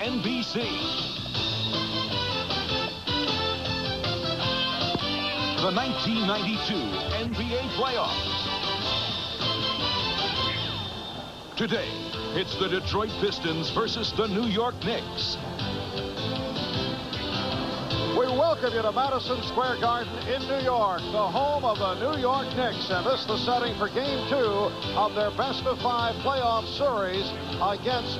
NBC. The 1992 NBA playoffs. Today, it's the Detroit Pistons versus the New York Knicks. We welcome you to Madison Square Garden in New York, the home of the New York Knicks, and this is the setting for Game 2 of their best-of-5 playoff series against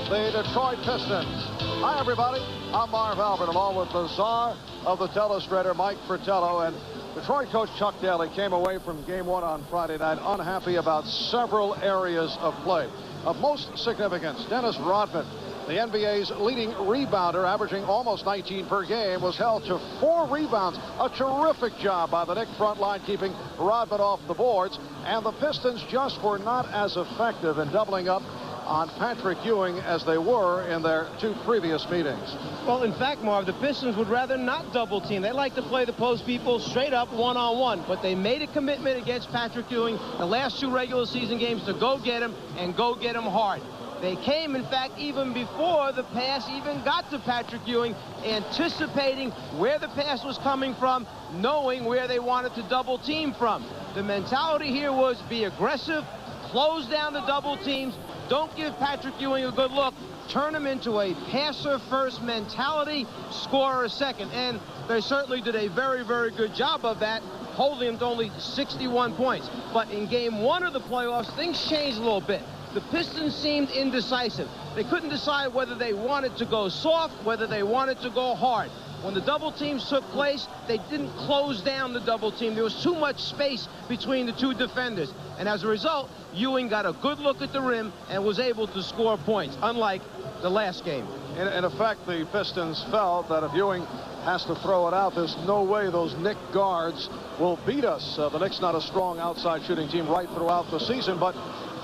the Detroit Pistons. Hi, everybody. I'm Marv Albert, along with the czar of the telestrator, Mike Fratello, and Detroit coach Chuck Daly came away from Game 1 on Friday night unhappy about several areas of play. Of most significance, Dennis Rodman, the NBA's leading rebounder, averaging almost 19 per game, was held to 4 rebounds. A terrific job by the Knicks front line keeping Rodman off the boards. And the Pistons just were not as effective in doubling up on Patrick Ewing as they were in their 2 previous meetings. Well, in fact, Marv, the Pistons would rather not double team. They like to play the post people straight up one-on-one. But they made a commitment against Patrick Ewing the last 2 regular season games to go get him and go get him hard. They came, in fact, even before the pass even got to Patrick Ewing, anticipating where the pass was coming from, knowing where they wanted to double team from. The mentality here was be aggressive, close down the double teams, don't give Patrick Ewing a good look, turn him into a passer-first mentality, scorer second. And they certainly did a very, very good job of that, holding him to only 61 points. But in Game 1 of the playoffs, things changed a little bit. The Pistons seemed indecisive. They couldn't decide whether they wanted to go soft, whether they wanted to go hard. When the double teams took place, they didn't close down the double team. There was too much space between the 2 defenders. And as a result, Ewing got a good look at the rim and was able to score points, unlike the last game. In effect, the Pistons felt that if Ewing has to throw it out, there's no way those Knick guards will beat us. The Knicks not a strong outside shooting team right throughout the season, but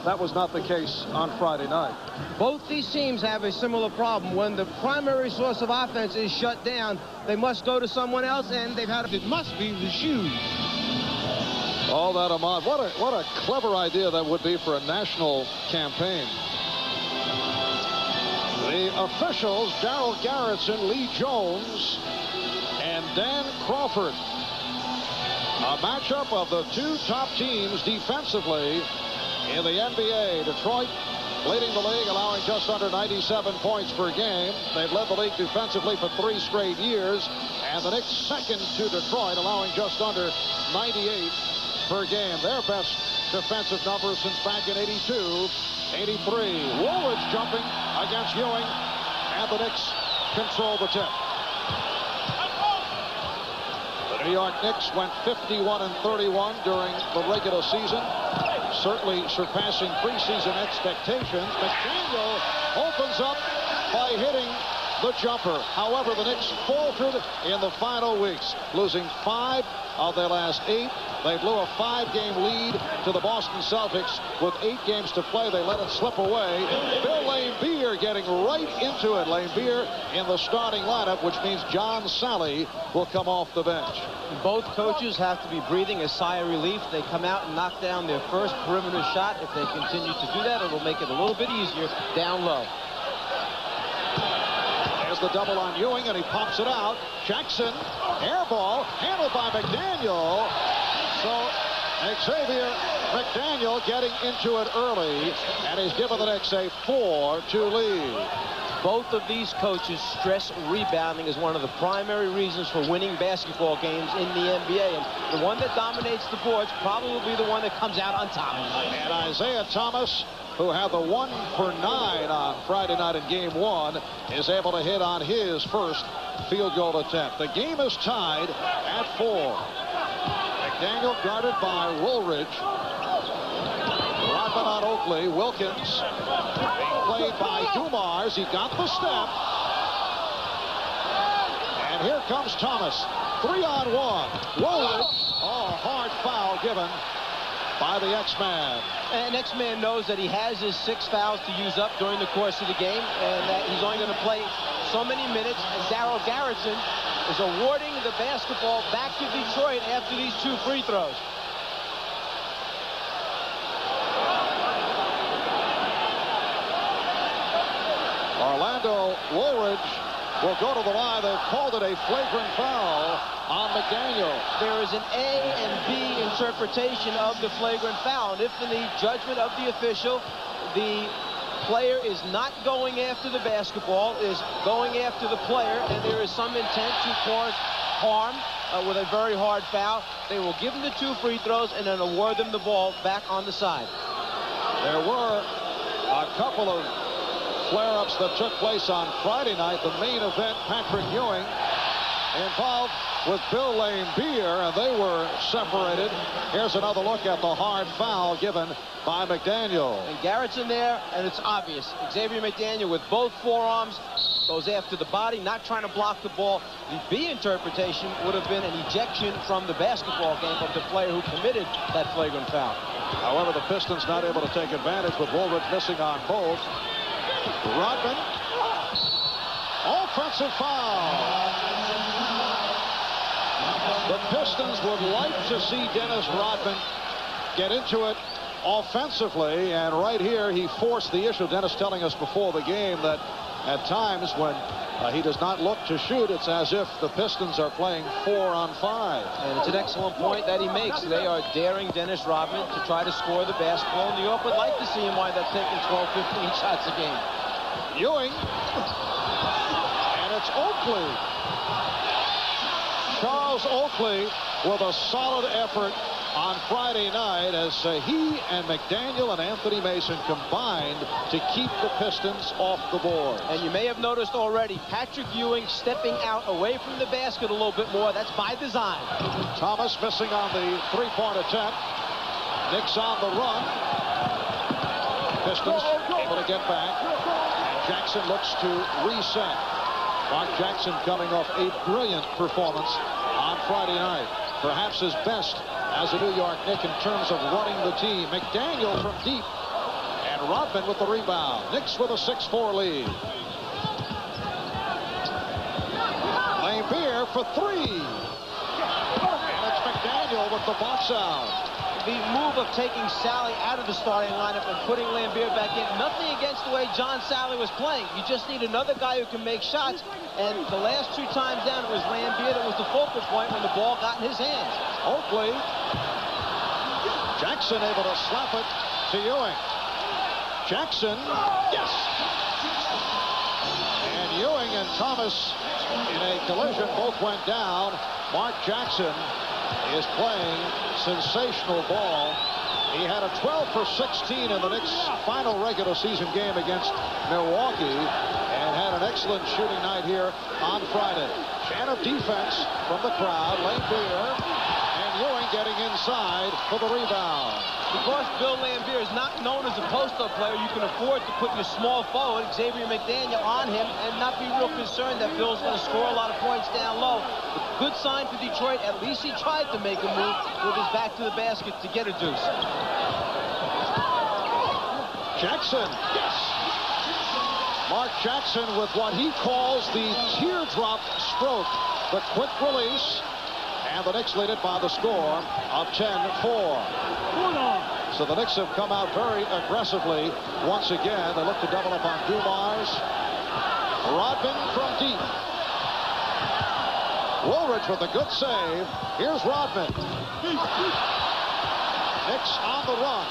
that was not the case on Friday night. Both these teams have a similar problem. When the primary source of offense is shut down, they must go to someone else, and they've had it must be the shoes. All that Ahmad. What a clever idea that would be for a national campaign. The officials, Darryl Garretson, Lee Jones, and Dan Crawford. A matchup of the 2 top teams defensively in the NBA. Detroit leading the league, allowing just under 97 points per game. They've led the league defensively for 3 straight years. And the Knicks second to Detroit, allowing just under 98 per game. Their best defensive numbers since back in 82, 83. Woolridge jumping against Ewing, and the Knicks control the tip. The New York Knicks went 51-31 during the regular season, certainly surpassing preseason expectations. McDaniel opens up by hitting the jumper. However, the Knicks faltered in the final weeks, losing 5 of their last 8. They blew a 5-game lead to the Boston Celtics with 8 games to play. They let it slip away. Bill Laimbeer getting right into it. Laimbeer in the starting lineup, which means John Sally will come off the bench. Both coaches have to be breathing a sigh of relief. They come out and knock down their first perimeter shot. If they continue to do that, it'll make it a little bit easier down low. There's the double on Ewing, and he pops it out. Jackson, air ball, handled by McDaniel. So Xavier McDaniel getting into it early, and he's given the Knicks a 4-2 lead. Both of these coaches stress rebounding as one of the primary reasons for winning basketball games in the NBA. And the one that dominates the boards probably will be the one that comes out on top. And Isaiah Thomas, who had the 1 for 9 on Friday night in Game 1, is able to hit on his first field goal attempt. The game is tied at 4. McDaniel guarded by Woolridge. Rodman on Oakley. Wilkins being played by Dumars. He got the step. And here comes Thomas. 3-on-1. Woolridge. Oh, hard foul given by the X-Man. And X-Man knows that he has his 6 fouls to use up during the course of the game, and that he's only going to play so many minutes. And Darryl Garretson is awarding the basketball back to Detroit after these 2 free throws. Orlando Woolridge will go to the line. They've called it a flagrant foul on McDaniel. There is an A and B interpretation of the flagrant foul. And if in the judgment of the official, the player is not going after the basketball, is going after the player, and there is some intent to cause harm with a very hard foul, they will give him the 2 free throws and then award them the ball back on the side. There were a couple of flare-ups that took place on Friday night. The main event, Patrick Ewing involved with Bill Laimbeer, and they were separated. Here's another look at the hard foul given by McDaniel. And Garrett's in there, and it's obvious. Xavier McDaniel with both forearms goes after the body, not trying to block the ball. The B interpretation would have been an ejection from the basketball game of the player who committed that flagrant foul. However, the Pistons not able to take advantage with Woolridge missing on both. Rodman, offensive foul. The Pistons would like to see Dennis Rodman get into it offensively, and right here he forced the issue. Dennis telling us before the game that at times when he does not look to shoot, it's as if the Pistons are playing 4 on 5. And it's an excellent point that he makes. They are daring Dennis Rodman to try to score the basketball. New York would like to see him wind up taking 12, 15 shots a game. Ewing, and it's Oakley. Charles Oakley with a solid effort on Friday night as he and McDaniel and Anthony Mason combined to keep the Pistons off the board. And you may have noticed already Patrick Ewing stepping out away from the basket a little bit more. That's by design. Thomas missing on the 3-point attempt. Knicks on the run. Pistons able to get back. Jackson looks to reset. Mark Jackson coming off a brilliant performance on Friday night. Perhaps his best as a New York Knick in terms of running the team. McDaniel from deep. And Rodman with the rebound. Knicks with a 6-4 lead. Laimbeer for 3. And it's McDaniel with the box out. The move of taking Sally out of the starting lineup and putting Laimbeer back in, nothing against the way John Sally was playing. You just need another guy who can make shots. And the last 2 times down, it was Laimbeer that was the focal point when the ball got in his hands. Oakley. Jackson able to slap it to Ewing. Jackson. Yes. And Ewing and Thomas in a collision both went down. Mark Jackson is playing sensational ball. He had a 12 for 16 in the Knicks' final regular season game against Milwaukee and had an excellent shooting night here on Friday. Chant of defense from the crowd. Laimbeer and Ewing getting inside for the rebound. Because Bill Laimbeer is not known as a post-up player, you can afford to put your small forward, Xavier McDaniel, on him and not be real concerned that Bill's going to score a lot of points down low. Good sign for Detroit. At least he tried to make a move with his back to the basket to get a deuce. Jackson. Yes. Mark Jackson with what he calls the teardrop stroke. The quick release. And the Knicks lead it by the score of 10-4. So the Knicks have come out very aggressively once again. They look to double up on Dumars. Rodman from deep. Woolridge with a good save. Here's Rodman. Knicks on the run.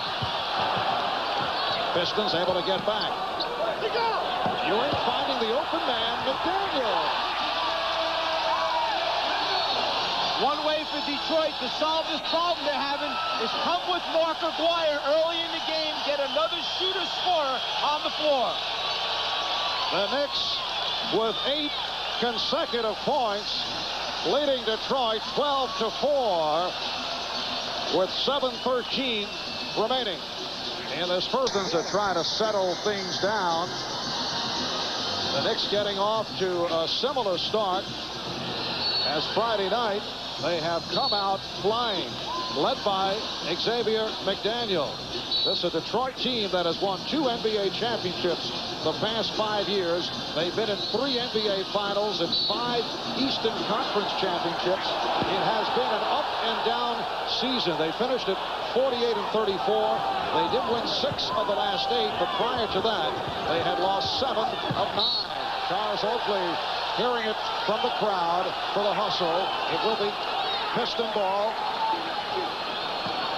Pistons able to get back. Ewing finding the open man, McDaniel. One way for Detroit to solve this problem they're having is come with Mark Aguirre early in the game, get another shooter-scorer on the floor. The Knicks with 8 consecutive points, leading Detroit 12-4 with 7:13 remaining. And the Pistons are trying to settle things down. The Knicks getting off to a similar start as Friday night. They have come out flying, led by Xavier McDaniel. This is a Detroit team that has won 2 NBA championships the past 5 years. They've been in 3 NBA finals and 5 Eastern Conference championships. It has been an up and down season. They finished at 48-34. They did win 6 of the last 8, but prior to that, they had lost 7 of 9. Charles Oakley hearing it from the crowd for the hustle. It will be Piston ball.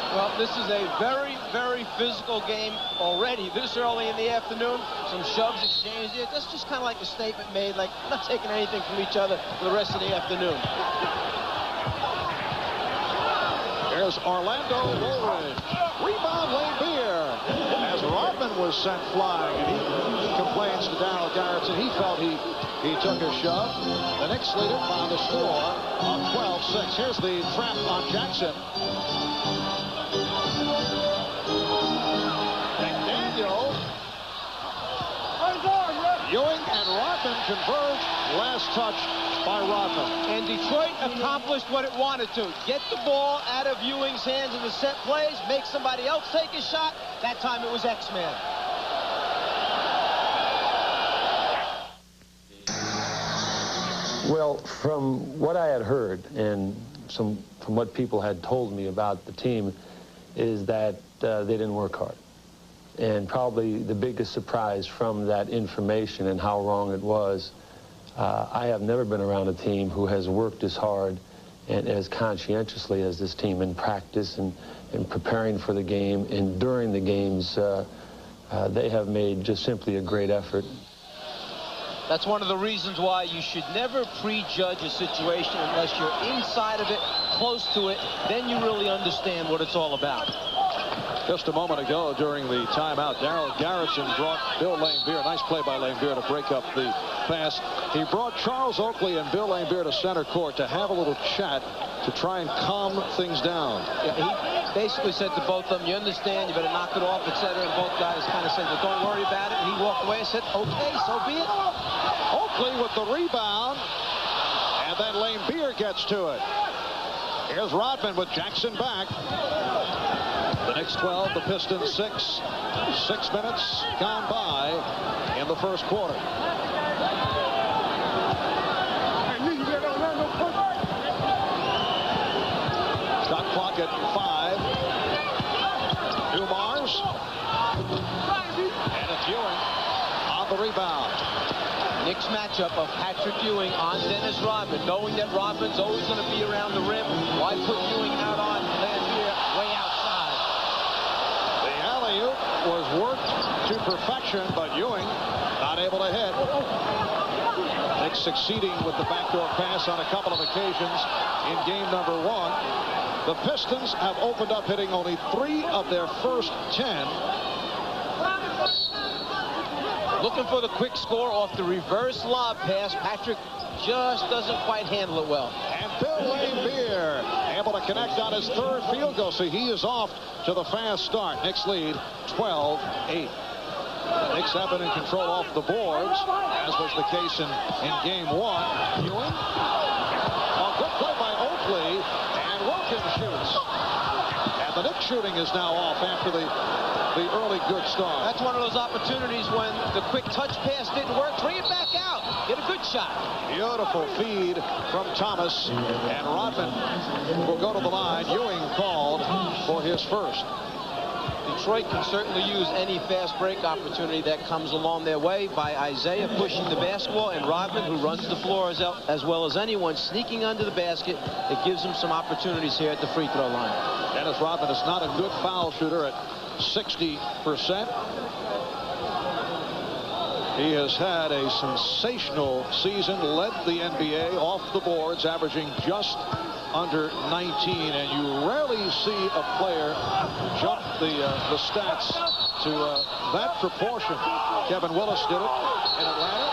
Well, this is a very, very physical game already this early in the afternoon. Some shoves exchanged here. That's just kind of like a statement made, like, we're not taking anything from each other for the rest of the afternoon. There's Orlando Woolridge. Rebound Lambier. As Rodman was sent flying, and he complains to Darryl Garrettson. He felt he took a shove. The Knicks lead it by the score on 12-6. Here's the trap on Jackson. McDaniel. Ewing and Rodman converge. Last touch by Rodman. And Detroit accomplished what it wanted to. Get the ball out of Ewing's hands in the set plays, make somebody else take a shot. That time it was X-Man. Well, from what I had heard and from what people had told me about the team is that they didn't work hard. And probably the biggest surprise from that information and how wrong it was, I have never been around a team who has worked as hard and as conscientiously as this team in practice and preparing for the game. And during the games, they have made just simply a great effort. That's one of the reasons why you should never prejudge a situation unless you're inside of it, close to it. Then you really understand what it's all about. Just a moment ago during the timeout, Darryl Garrettson brought Bill Lambier. Nice play by Lambier to break up the pass. He brought Charles Oakley and Bill Lambier to center court to have a little chat to try and calm things down. Yeah, he basically said to both of them, you understand, you better knock it off, etc. And both guys kind of said, well, don't worry about it. And he walked away and said, okay, so be it. Oakley with the rebound. And then Lambier gets to it. Here's Rodman with Jackson back. The Knicks 12, the Pistons 6. 6 minutes gone by in the first quarter. Shot clock at 5. Dumars. And it's Ewing on the rebound. Knicks matchup of Patrick Ewing on Dennis Rodman, knowing that Rodman's always going to be around the rim. Why put Ewing out on Lambier way outside? The alley-oop was worked to perfection, but Ewing not able to hit. Knicks succeeding with the backdoor pass on a couple of occasions in game number 1. The Pistons have opened up hitting only 3 of their first 10. Looking for the quick score off the reverse lob pass. Patrick just doesn't quite handle it well. And Bill Lambier able to connect on his 3rd field goal, so he is off to the fast start. Knicks lead 12-8. Knicks have been in control off the boards, as was the case in game 1. Ewing. A good play by Oakley, and Wilkins shoots. And the Knicks shooting is now off after the early good start. That's one of those opportunities when the quick touch pass didn't work. Bring it back out. Get a good shot. Beautiful feed from Thomas. And Rodman will go to the line. Ewing called for his first. Detroit can certainly use any fast break opportunity that comes along their way by Isaiah pushing the basketball and Rodman, who runs the floor as well as anyone, sneaking under the basket. It gives him some opportunities here at the free throw line. Dennis Rodman is not a good foul shooter at 60%. He has had a sensational season, led the NBA off the boards, averaging just under 19, and you rarely see a player jump the stats to that proportion. Kevin Willis did it in Atlanta.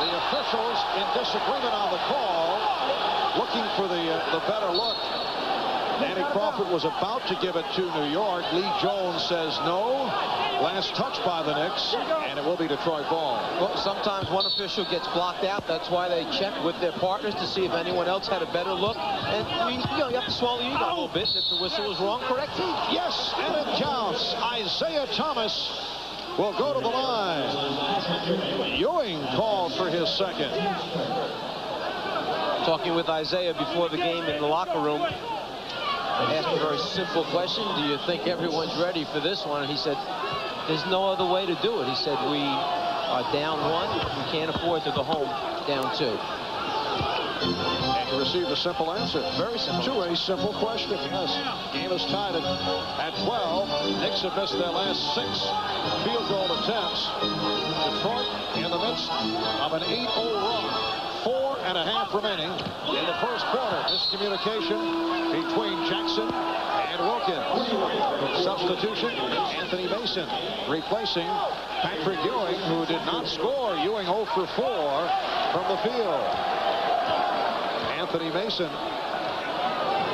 The officials in disagreement on the call, looking for the better look. Danny Crawford was about to give it to New York. Lee Jones says no. Last touch by the Knicks, and it will be Detroit ball. Well, sometimes one official gets blocked out. That's why they check with their partners to see if anyone else had a better look. And you have to swallow your ego a little bit. And if the whistle was wrong, correct him. Yes, and it counts. Isaiah Thomas will go to the line. Ewing called for his second. Talking with Isaiah before the game in the locker room, I asked a very simple question. Do you think everyone's ready for this one? And he said, there's no other way to do it. He said, we are down 1. We can't afford to go home down 2. And you received a simple answer. Very simple. To a simple question, yes. Game is tied at 12. Knicks have missed their last 6 field goal attempts. Detroit in the midst of an 8-0 run. 4.5 remaining in the first quarter. Miscommunication between Jackson and Wilkins. Substitution, Anthony Mason replacing Patrick Ewing, who did not score. Ewing 0 for 4 from the field. Anthony Mason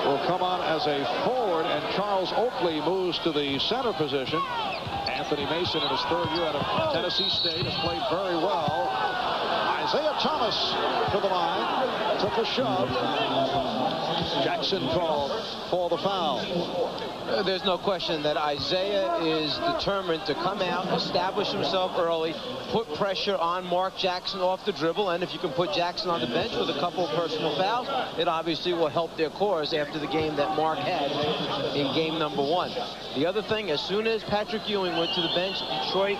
will come on as a forward, and Charles Oakley moves to the center position. Anthony Mason, in his 3rd year out of Tennessee State, has played very well. Isaiah Thomas to the line, took a shove. Jackson called for the foul. There's no question that Isaiah is determined to come out, establish himself early, put pressure on Mark Jackson off the dribble, and if you can put Jackson on the bench with a couple of personal fouls, it obviously will help their cause after the game that Mark had in game number 1. The other thing, as soon as Patrick Ewing went to the bench, Detroit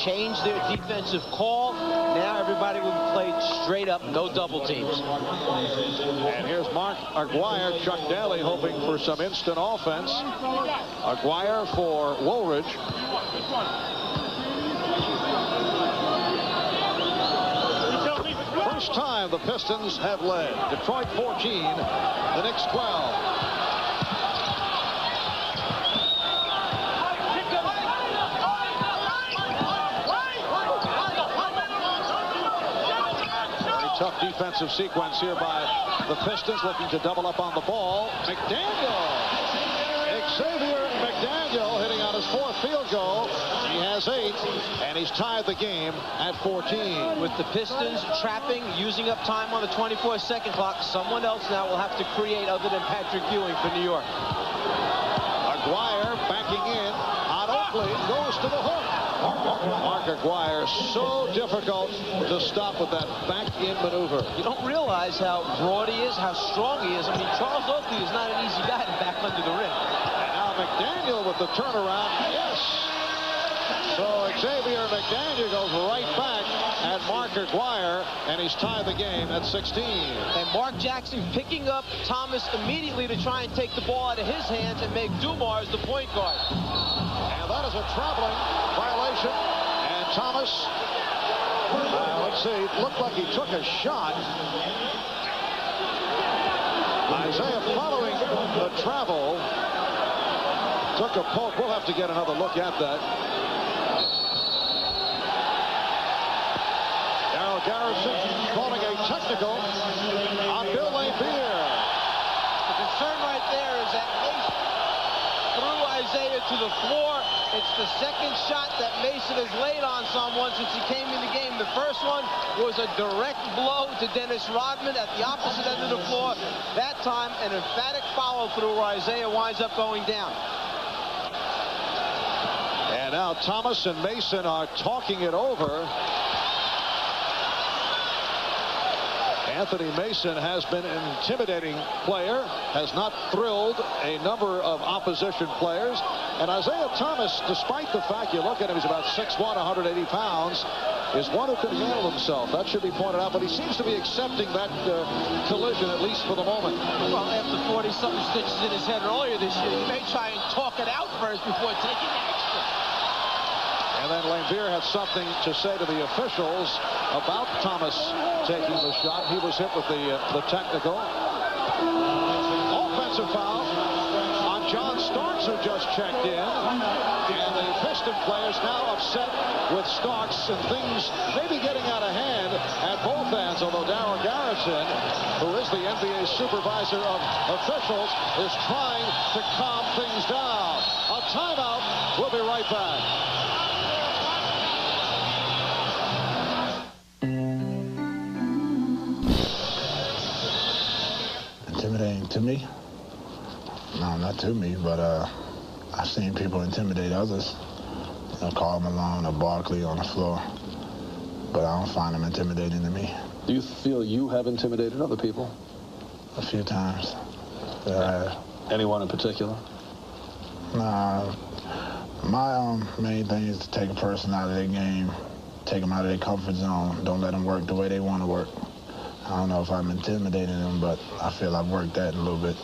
changed their defensive call. Now everybody will be played straight up, no double teams. And here's Mark Aguirre. Chuck Daly hoping for some instant offense. Aguirre for Woolridge. First time the Pistons have led. Detroit 14, the Knicks 12. Tough defensive sequence here by the Pistons, looking to double up on the ball. McDaniel. Xavier McDaniel hitting on his 4th field goal. He has 8, and he's tied the game at 14. With the Pistons trapping, using up time on the 24-second clock, someone else now will have to create other than Patrick Ewing for New York. Aguirre backing in on Oakley, goes to the hook. Mark Aguirre, so difficult to stop with that back-in maneuver. You don't realize how broad he is, how strong he is. I mean, Charles Oakley is not an easy guy to back under the rim. And now McDaniel with the turnaround. Yes. So Xavier McDaniel goes right back at Mark Aguirre, and he's tied the game at 16. And Mark Jackson picking up Thomas immediately to try and take the ball out of his hands and make Dumars the point guard. And that is a traveling violation. And Thomas, let's see, looked like he took a shot. Isaiah following the travel. Took a poke. We'll have to get another look at that. Darrell Garrison calling a technical on Bill Laimbeer. The concern right there is that Mason threw Isaiah to the floor. It's the second shot that Mason has laid on someone since he came in the game. The first one was a direct blow to Dennis Rodman at the opposite end of the floor. That time, an emphatic follow-through where Isaiah winds up going down. And now Thomas and Mason are talking it over. Anthony Mason has been an intimidating player, has not thrilled a number of opposition players. And Isaiah Thomas, despite the fact you look at him, he's about 6'1", 180 pounds, is one who can handle himself. That should be pointed out, but he seems to be accepting that collision, at least for the moment. Well, after 40-something stitches in his head earlier this year, he may try and talk it out first before taking action. And then Laimbeer had something to say to the officials about Thomas taking the shot. He was hit with the technical. Offensive foul on John Starks, who just checked in. And the Piston players now upset with Starks, and things may be getting out of hand at both ends, although Darryl Garrison, who is the NBA supervisor of officials, is trying to calm things down. A timeout. We'll be right back. Intimidating to me? No, not to me, but I've seen people intimidate others. You know, Karl Malone or Barkley on the floor. But I don't find them intimidating to me. Do you feel you have intimidated other people? A few times. Anyone in particular? Nah, my main thing is to take a person out of their game, take them out of their comfort zone, don't let them work the way they want to work. I don't know if I'm intimidating them, but I feel I've worked that a little bit.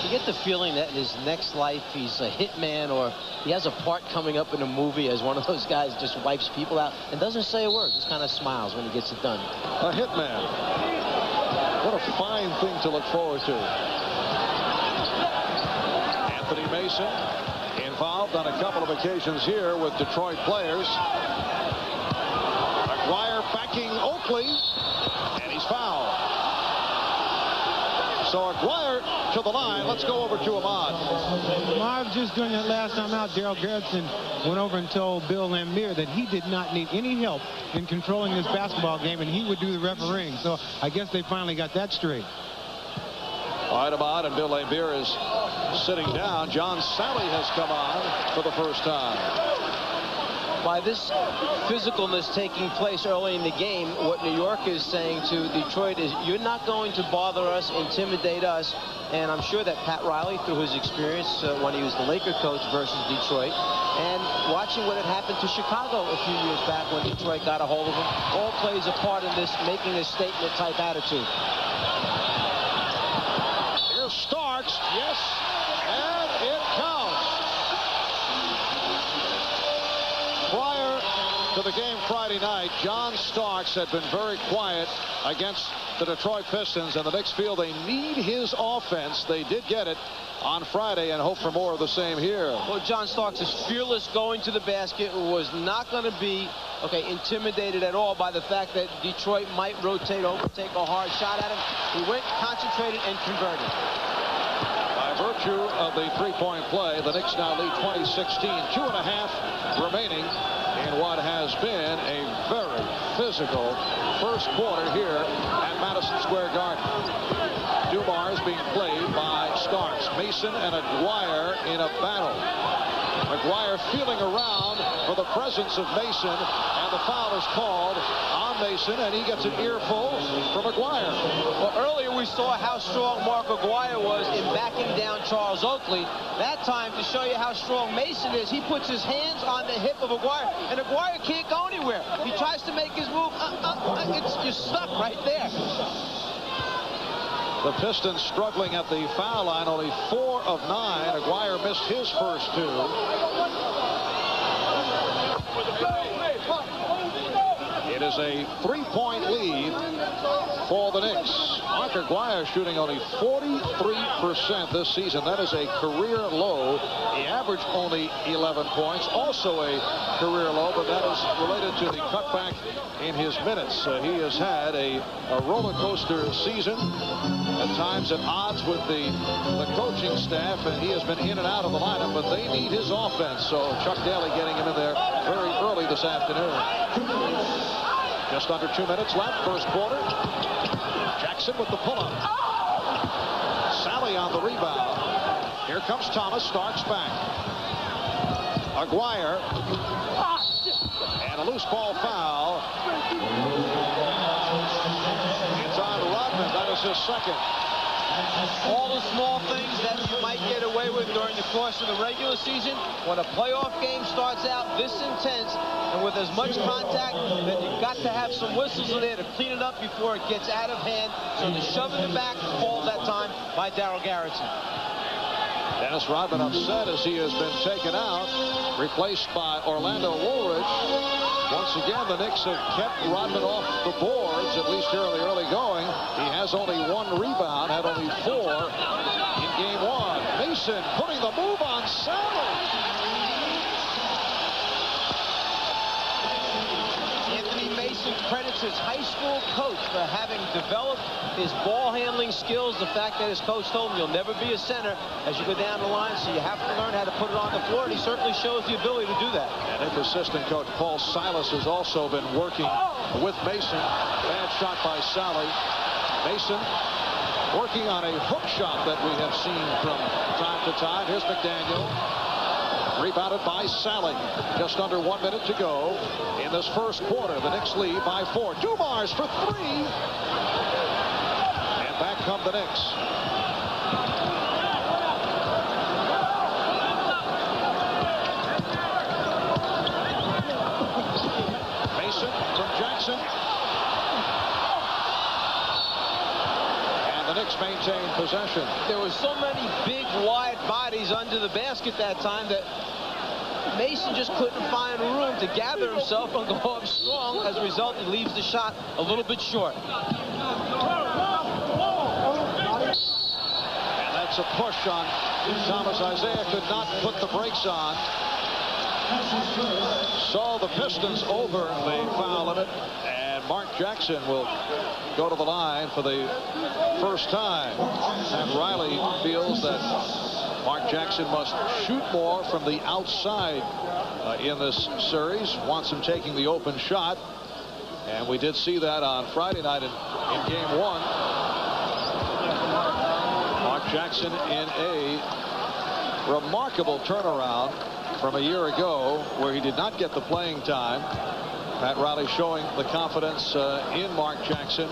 You get the feeling that in his next life he's a hitman, or he has a part coming up in a movie as one of those guys just wipes people out and doesn't say a word, just kind of smiles when he gets it done. A hitman. What a fine thing to look forward to. Anthony Mason involved on a couple of occasions here with Detroit players. McGuire backing Oakley, and he's fouled. So McGuire to the line. Let's go over to Ahmad. Marv just during that last time out, Darryl Garrison went over and told Bill Lambier that he did not need any help in controlling this basketball game, and he would do the refereeing. So I guess they finally got that straight. All right, Ahmad, and Bill Lambier is sitting down. John Sally has come on for the first time. By this physicalness taking place early in the game, what New York is saying to Detroit is, you're not going to bother us, intimidate us. And I'm sure that Pat Riley, through his experience when he was the Laker coach versus Detroit, and watching what had happened to Chicago a few years back when Detroit got a hold of him, all plays a part in this making a statement type attitude. Here's Starks, yes, and it counts. Prior to the game Friday night, John Starks had been very quiet against the Detroit Pistons, and the Knicks feel they need his offense. They did get it on Friday and hope for more of the same here. Well, John Starks is fearless going to the basket, was not going to be intimidated at all by the fact that Detroit might rotate over, take a hard shot at him. He went, concentrated, and converted. By virtue of the three-point play, the Knicks now lead 20-16, 2.5 remaining in what has been a very physical first quarter here at Madison Square Garden. Dumars being played by Starks, Mason, and McGuire in a battle. McGuire feeling around for the presence of Mason, and the foul is called on Mason, and he gets an earful from McGuire. Well, earlier we saw how strong Mark McGuire was in backing down Charles Oakley. That time, to show you how strong Mason is, he puts his hands on the hip of McGuire, and McGuire can't go anywhere. He tries to make his move. You're stuck right there. The Pistons struggling at the foul line, only 4 of 9. McGuire missed his first 2. It is a 3-point lead for the Knicks. Mark McGuire shooting only 43% this season. That is a career low. He averaged only 11 points. Also a career low, but that is related to the cutback in his minutes. He has had a roller coaster season, at times at odds with the coaching staff, and he has been in and out of the lineup, but they need his offense. So Chuck Daly getting him in there very early this afternoon. Just under 2 minutes left, first quarter. Jackson with the pull-up. Sally on the rebound. Here comes Thomas. Starks back. McGuire. And a loose ball foul. It's on Rodman. That is his second. All the small things that you might get away with during the course of the regular season, when a playoff game starts out this intense and with as much contact, then you've got to have some whistles in there to clean it up before it gets out of hand. So the shove in the back called that time by Darryl Garrison. Dennis Rodman upset as he has been taken out, replaced by Orlando Woolridge. Once again, the Knicks have kept Rodman off the boards, at least here in the early going. He has only 1 rebound, had only 4 in game 1. Mason putting the move on Sally. Mason credits his high school coach for having developed his ball handling skills. The fact that his coach told him you'll never be a center as you go down the line, so you have to learn how to put it on the floor, and he certainly shows the ability to do that. And his assistant coach Paul Silas has also been working with Mason. Bad shot by Sally. Mason working on a hook shot that we have seen from time to time. Here's McDaniel. Rebounded by Sally. Just under 1 minute to go in this first quarter. The Knicks lead by 4. Dumars for 3. And back come the Knicks. Mason from Jackson. And the Knicks maintain possession. There were so many big, wide bodies under the basket that time that Mason just couldn't find room to gather himself and go up strong. As a result, he leaves the shot a little bit short. And that's a push on Thomas. Isaiah could not put the brakes on. Saw the Pistons over the foul limit. And Mark Jackson will go to the line for the first time. And Riley feels that Mark Jackson must shoot more from the outside in this series. Wants him taking the open shot. And we did see that on Friday night in game 1. Mark Jackson in a remarkable turnaround from a year ago where he did not get the playing time. Pat Riley showing the confidence in Mark Jackson.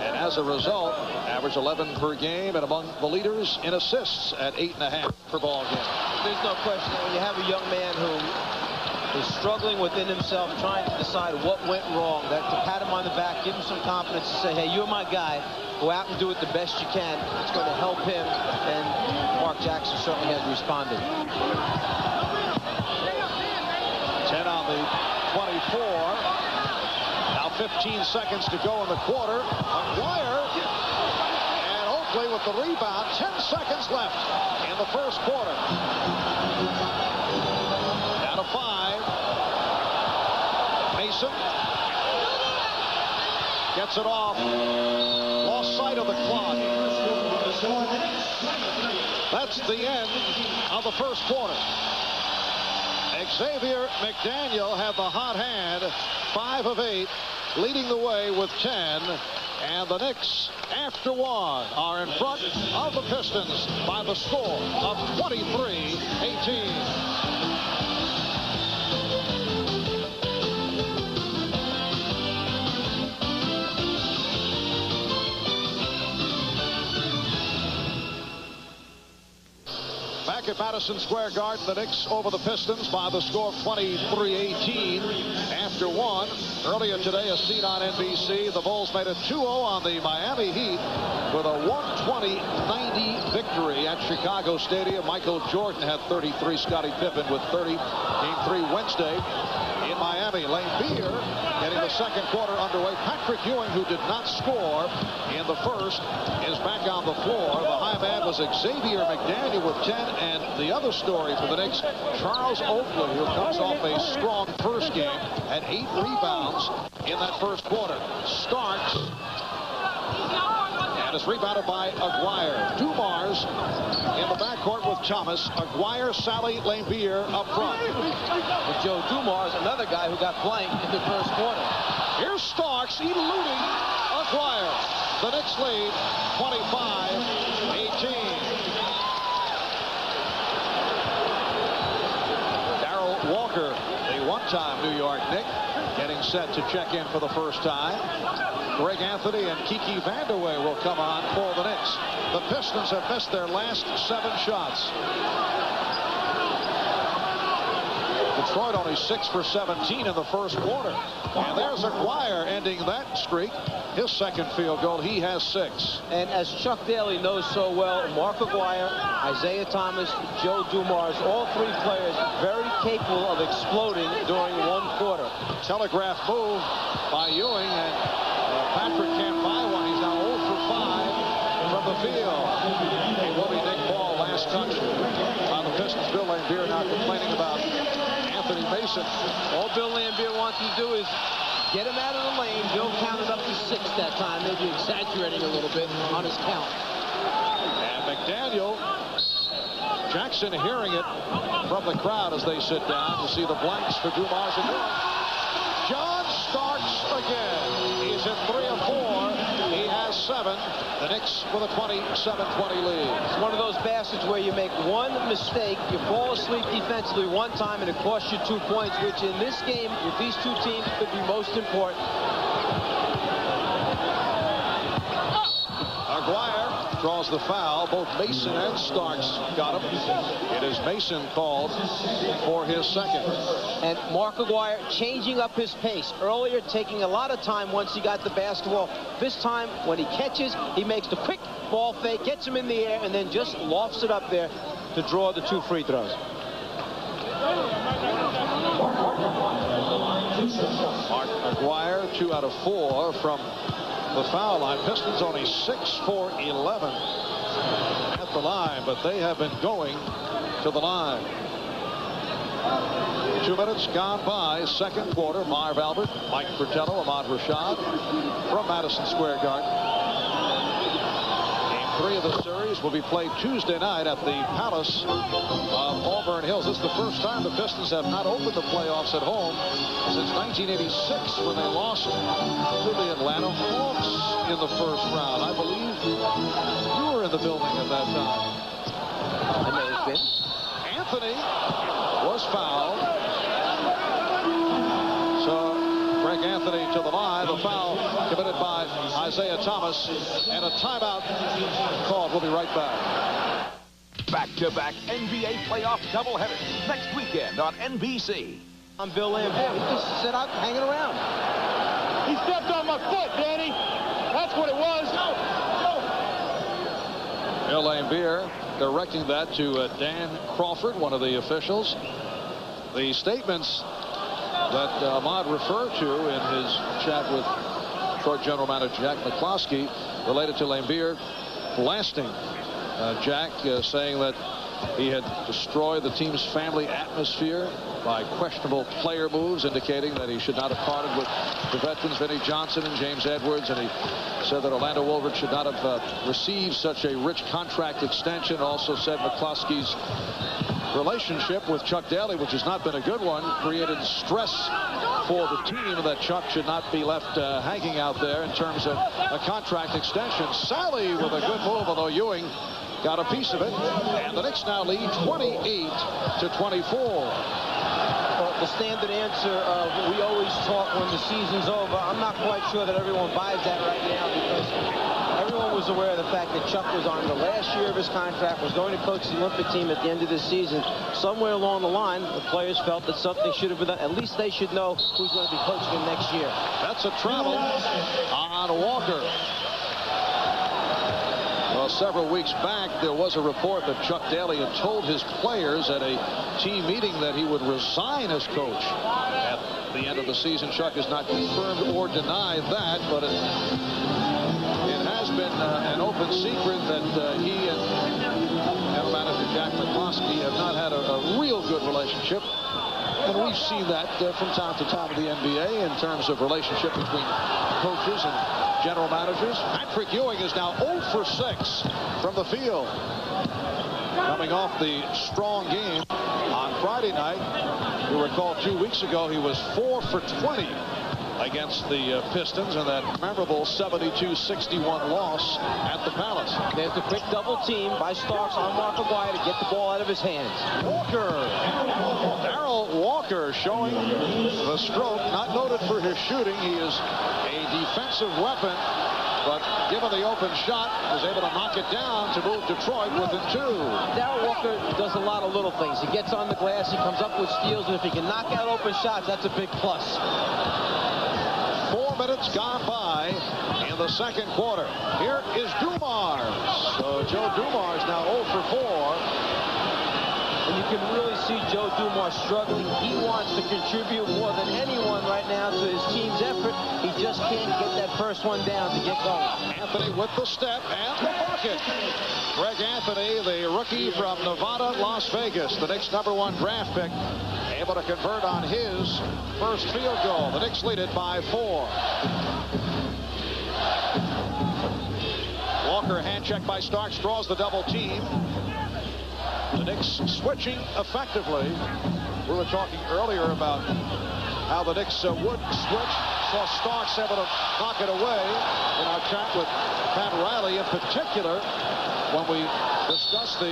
And as a result, average 11 per game and among the leaders in assists at 8.5 per ball game. There's no question that when you have a young man who is struggling within himself, trying to decide what went wrong, that to pat him on the back, give him some confidence to say, hey, you're my guy, go out and do it the best you can. It's going to help him, and Mark Jackson certainly has responded. 10 on the 24. 15 seconds to go in the quarter. Maguire and Oakley with the rebound. 10 seconds left in the first quarter. Down to 5. Mason gets it off. Lost sight of the clock. That's the end of the first quarter. Xavier McDaniel had the hot hand. 5 of 8. Leading the way with 10, and the Knicks, after 1, are in front of the Pistons by the score of 23-18. Back at Madison Square Garden, the Knicks over the Pistons by the score of 23-18 after 1. Earlier today, as seen on NBC, the Bulls made a 2-0 on the Miami Heat with a 120-90 victory at Chicago Stadium. Michael Jordan had 33, Scottie Pippen with 30. Game 3 Wednesday in Miami. Lane Beer getting the second quarter underway. Patrick Ewing, who did not score in the first, is back on the floor. The high man was Xavier McDaniel with 10. And the other story for the Knicks, Charles Oakley, who comes off a strong first game, had 8 rebounds in that first quarter. Starks, and is rebounded by Aguirre. Dumars in the backcourt with Thomas. Aguirre, Sally, Laimbeer up front. With Joe Dumars, another guy who got blanked in the first quarter. Here's Starks eluding Aguirre. The Knicks lead 25-18. Walker, the one-time New York Knick, getting set to check in for the first time. Greg Anthony and Kiki Vandeweghe will come on for the Knicks. The Pistons have missed their last 7 shots. Detroit only 6 for 17 in the first quarter. And there's Aguirre ending that streak. His second field goal. He has 6. And as Chuck Daly knows so well, Mark Aguirre, Isaiah Thomas, Joe Dumars, all 3 players very capable of exploding during 1 quarter. Telegraph move by Ewing, and Patrick can't buy one. He's now 0 for 5 from the field. It will be Nick Ball last touch Pistons. Bill Laimbeer now complaining about Anthony Mason. All Bill Laimbeer wants to do is get him out of the lane. Bill counted up to 6 that time, maybe exaggerating a little bit on his count. And McDaniel, Jackson hearing it from the crowd as they sit down to see the blanks for Dumars and John Starks again. He's at 3 of 4. He has 7. The Knicks with a 27-20 lead. It's one of those baskets where you make one mistake, you fall asleep defensively one time, and it costs you 2 points, which in this game, with these two teams, could be most important. Aguirre draws the foul. Both Mason and Starks got him. It is Mason called for his second. And Mark Aguirre changing up his pace. Earlier, taking a lot of time once he got the basketball. This time, when he catches, he makes the quick ball fake, gets him in the air, and then just lofts it up there to draw the 2 free throws. Mark Aguirre, 2 out of 4 from the foul line. Pistons only 6 for 11 at the line, but they have been going to the line. 2 minutes gone by, second quarter. Marv Albert, Mike Fratello, Ahmad Rashad from Madison Square Garden. Game 3 of the series will be played Tuesday night at the Palace of Auburn Hills. This is the first time the Pistons have not opened the playoffs at home since 1986 when they lost to the Atlanta Hawks in the first round. I believe you were in the building at that time. I may have been. Anthony was fouled. So Greg Anthony to the line. The foul committed by Isaiah Thomas. And a timeout called. We'll be right back. Back-to-back NBA playoff doubleheaders next weekend on NBC. I'm Bill Laimbeer. He just sat out hanging around. He stepped on my foot, Danny. That's what it was. Bill Laimbeer directing that to Dan Crawford, one of the officials. The statements that Ahmad referred to in his chat with Detroit General Manager Jack McCloskey related to Laimbeer blasting Jack, saying that he had destroyed the team's family atmosphere by questionable player moves, indicating that he should not have parted with the veterans Vinnie Johnson and James Edwards, and he said that Orlando Wolverine should not have received such a rich contract extension. Also said McCloskey's relationship with Chuck Daly, which has not been a good one, created stress for the team, that Chuck should not be left hanging out there in terms of a contract extension. Sally with a good move, although Ewing got a piece of it, and the Knicks now lead 28-24. The standard answer of we always talk when the season's over. I'm not quite sure that everyone buys that right now, because everyone was aware of the fact that Chuck was on the last year of his contract, was going to coach the Olympic team at the end of the season. Somewhere along the line, the players felt that something should have been done. At least they should know who's going to be coaching them next year. That's a travel on Walker. Well, several weeks back, there was a report that Chuck Daly had told his players at a team meeting that he would resign as coach at the end of the season. Chuck has not confirmed or denied that, but it has been an open secret that he and general manager Jack McCloskey have not had a real good relationship. And we've seen that from time to time in the NBA in terms of relationship between coaches and general managers. Patrick Ewing is now 0 for 6 from the field. Coming off the strong game on Friday night. You recall 2 weeks ago he was 4 for 20 against the Pistons in that memorable 72-61 loss at the Palace. There's the quick double team by Starks on Mark Aguirre to get the ball out of his hands. Walker. Darrell Walker showing the stroke. Not noted for his shooting. He is a defensive weapon, but given the open shot, was able to knock it down to move Detroit within 2. Darrell Walker does a lot of little things. He gets on the glass, he comes up with steals, and if he can knock out open shots, that's a big plus. 4 minutes gone by in the second quarter. Here is Dumars. So Joe Dumars now 0 for 4. And you can really see Joe Dumars struggling. He wants to contribute more than anyone right now to his team's effort. He just can't get that first one down to get going. Anthony with the step and the bucket. Greg Anthony Anthony, the rookie from Nevada, Las Vegas, the Knicks' #1 draft pick, able to convert on his first field goal. The Knicks lead it by 4. Walker, hand check by Starks, draws the double team. The Knicks switching effectively. We were talking earlier about how the Knicks would switch. Saw Starks able to knock it away in our chat with Pat Riley in particular when we discussed the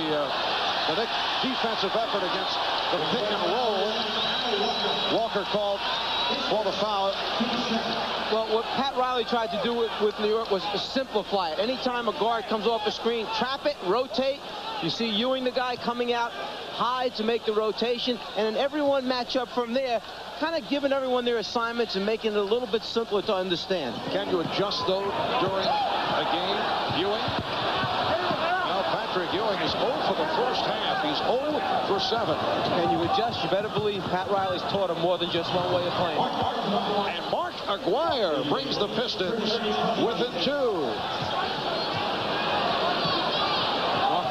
Knicks defensive effort against the pick and roll. Walker called for the foul. Well, what Pat Riley tried to do with New York was simplify it. Anytime a guard comes off a screen, trap it, rotate. You see Ewing, the guy, coming out high to make the rotation, and then everyone match up from there, kind of giving everyone their assignments and making it a little bit simpler to understand. Can you adjust, though, during a game? Ewing? Well, Patrick Ewing is 0 for the first half. He's 0 for 7. Can you adjust? You better believe Pat Riley's taught him more than just one way of playing. And Mark Aguirre brings the Pistons within 2.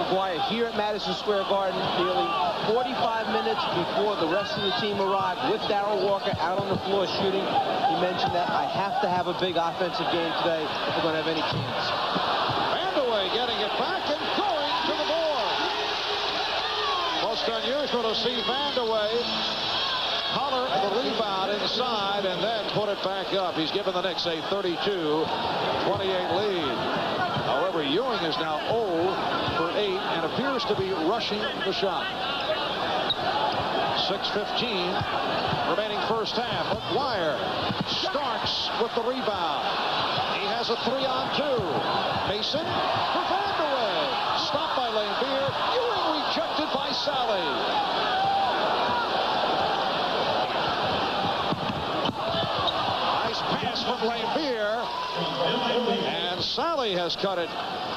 Aguirre here at Madison Square Garden nearly 45 minutes before the rest of the team arrived with Darryl Walker out on the floor shooting. He mentioned that I have to have a big offensive game today if we're going to have any chance. Vandeweghe getting it back and going to the board. Most unusual to see Vandeweghe collar the rebound inside and then put it back up. He's given the Knicks a 32-28 lead. However, Ewing is now 0 for 8 and appears to be rushing the shot. 6:15 remaining first half. Aguirre starts with the rebound. He has a 3-on-2. Mason for Vandeweghe. Stopped by Laimbeer. Ewing rejected by Sally. Nice pass from Laimbeer. And Sally has cut it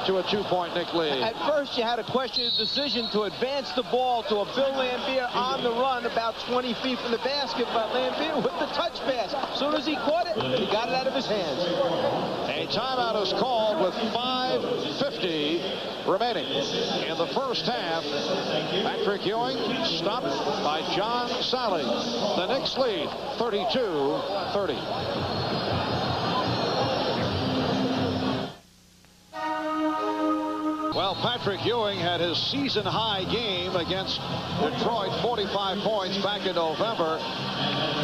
to a 2-point Knick lead. At first, you had to question the decision to advance the ball to a Bill Laimbeer on the run about 20 feet from the basket, but Laimbeer with the touch pass. As soon as he caught it, he got it out of his hands. A timeout is called with 5:50 remaining in the first half. Patrick Ewing stopped by John Sally. The Knicks lead 32-30. Well, Patrick Ewing had his season-high game against Detroit, 45 points back in November.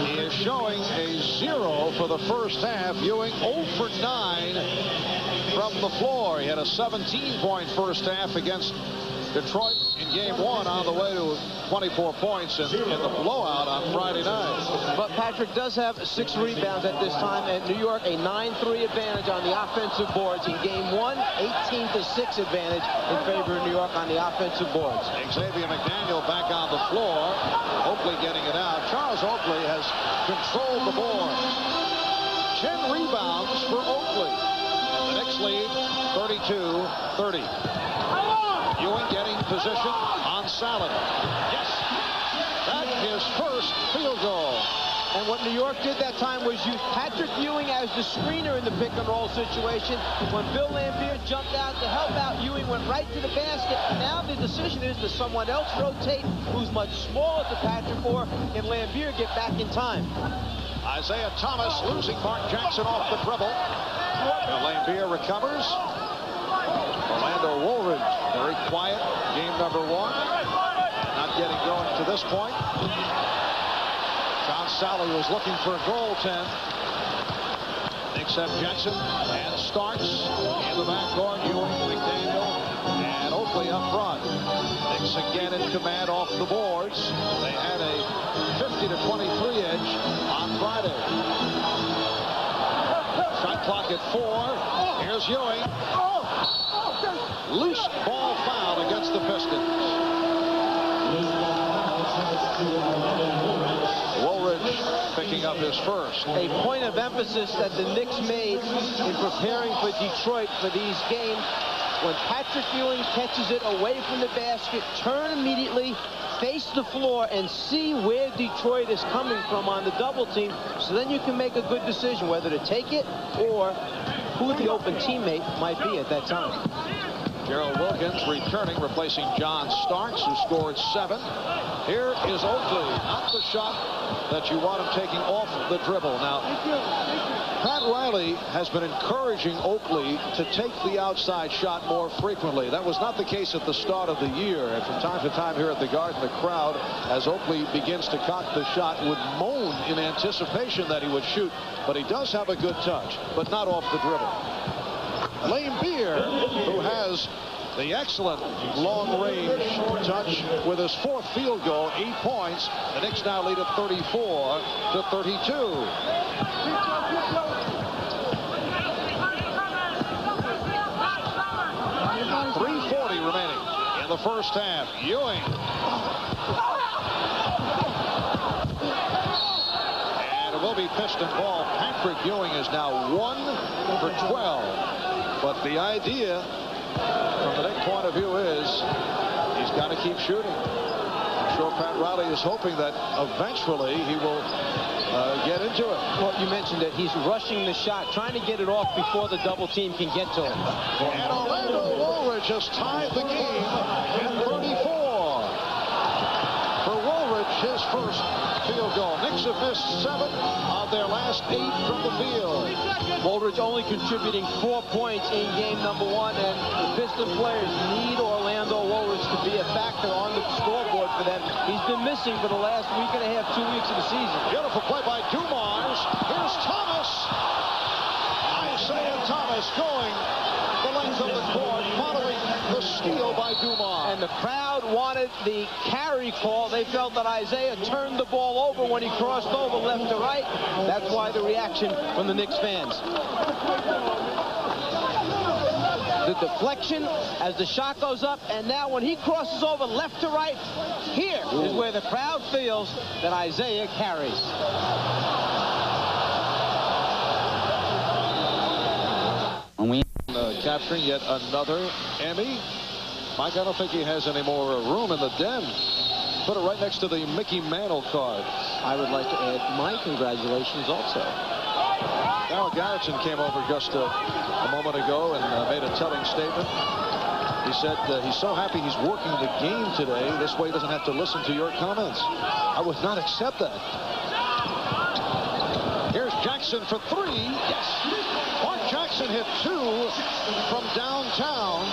He is showing a 0 for the first half. Ewing 0 for 9 from the floor. He had a 17-point first half against Detroit in Game 1 on the way to 24 points in the blowout on Friday night. But Patrick does have 6 rebounds at this time, and New York a 9-3 advantage on the offensive boards. In Game 1, 18-6 advantage in favor of New York on the offensive boards. Xavier McDaniel back on the floor. Oakley getting it out. Charles Oakley has controlled the board. 10 rebounds for Oakley. The Knicks lead 32-30. Ewing getting position on Sally. Yes, that is first field goal. And what New York did that time was use Patrick Ewing as the screener in the pick-and-roll situation. When Bill Laimbeer jumped out to help out, Ewing went right to the basket. Now the decision is, does someone else rotate who's much smaller to Patrick, or can Laimbeer get back in time? Isaiah Thomas losing Mark Jackson off the dribble. Laimbeer recovers. Orlando Woolridge, very quiet, game number 1. Not getting going to this point. John Sally was looking for a goaltend. Knicks have Jackson and Starks in the backcourt. Ewing, McDaniel, and Oakley up front. Knicks again in command off the boards. They had a 50-23 edge on Friday. Shot clock at 4. Here's Ewing. Loose ball foul against the Pistons. Woolridge picking up his first. A point of emphasis that the Knicks made in preparing for Detroit for these games. When Patrick Ewing catches it away from the basket, turn immediately, face the floor, and see where Detroit is coming from on the double team. So then you can make a good decision whether to take it or who the open teammate might be at that time. Gerald Wilkins returning, replacing John Starks, who scored 7. Here is Oakley. Not the shot that you want him taking off the dribble. Now, Pat Riley has been encouraging Oakley to take the outside shot more frequently. That was not the case at the start of the year. And from time to time here at the Garden, the crowd, as Oakley begins to cock the shot, would moan in anticipation that he would shoot. But he does have a good touch, but not off the dribble. Lane Beer, who has the excellent long-range touch with his 4th field goal, 8 points. The Knicks now lead at 34-32. 3:40 remaining in the first half. Ewing. And it will be Piston ball. Patrick Ewing is now 1 for 12. But the idea from the Knicks point of view is he's got to keep shooting. I'm sure Pat Riley is hoping that eventually he will get into it. Well, you mentioned that he's rushing the shot, trying to get it off before the double team can get to him. And Orlando Woolridge has tied the game at 34. For Woolridge, his first field goal. Knicks have missed 7 of their last 8 from the field. Woolridge only contributing 4 points in game number 1, and the Piston players need Orlando Woolridge to be a factor on the scoreboard for them. He's been missing for the last week and a half, 2 weeks of the season. Beautiful play by Dumars. Here's Thomas. Isaiah Thomas going the length of the court, following the steal by Dumars. And the crowd wanted the carry call. They felt that Isaiah turned the ball over when he crossed over left to right. That's why the reaction from the Knicks fans. The deflection as the shot goes up, and now when he crosses over left to right, here is where the crowd feels that Isaiah carries. Capturing yet another Emmy. Mike, I don't think he has any more room in the den. Put it right next to the Mickey Mantle card. I would like to add my congratulations also. Al Garrettson came over just a moment ago and made a telling statement. He said he's so happy he's working the game today. This way he doesn't have to listen to your comments. I would not accept that. Here's Jackson for 3. Yes. Mark Jackson hit 2 from downtown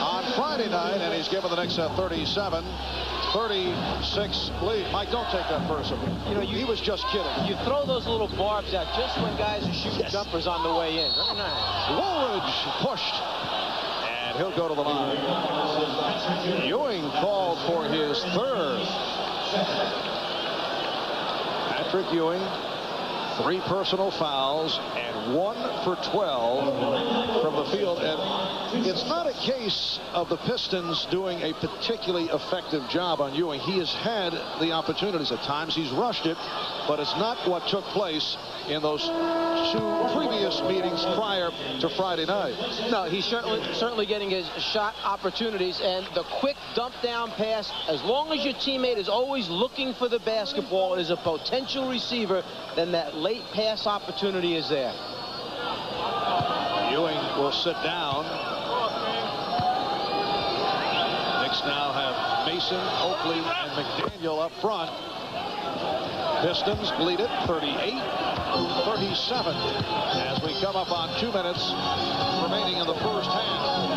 on Friday night, and he's given the Knicks a 37-36 lead. Mike, don't take that personally. You know, he was just kidding. You throw those little barbs out just when guys are shooting jumpers on the way in. Very nice. Woolridge pushed, and he'll go to the line. Ewing called for his 3rd. Patrick Ewing, 3 personal fouls, and 1 for 12 from the field. And it's not a case of the Pistons doing a particularly effective job on Ewing. He has had the opportunities. At times he's rushed it, but it's not what took place in those 2 previous meetings prior to Friday night. No, he's certainly getting his shot opportunities, and the quick dump down pass, as long as your teammate is always looking for the basketball and is a potential receiver, then that late pass opportunity is there. Ewing will sit down. Knicks now have Mason, Oakley, and McDaniel up front. Pistons lead it 38-37 as we come up on 2 minutes remaining in the first half.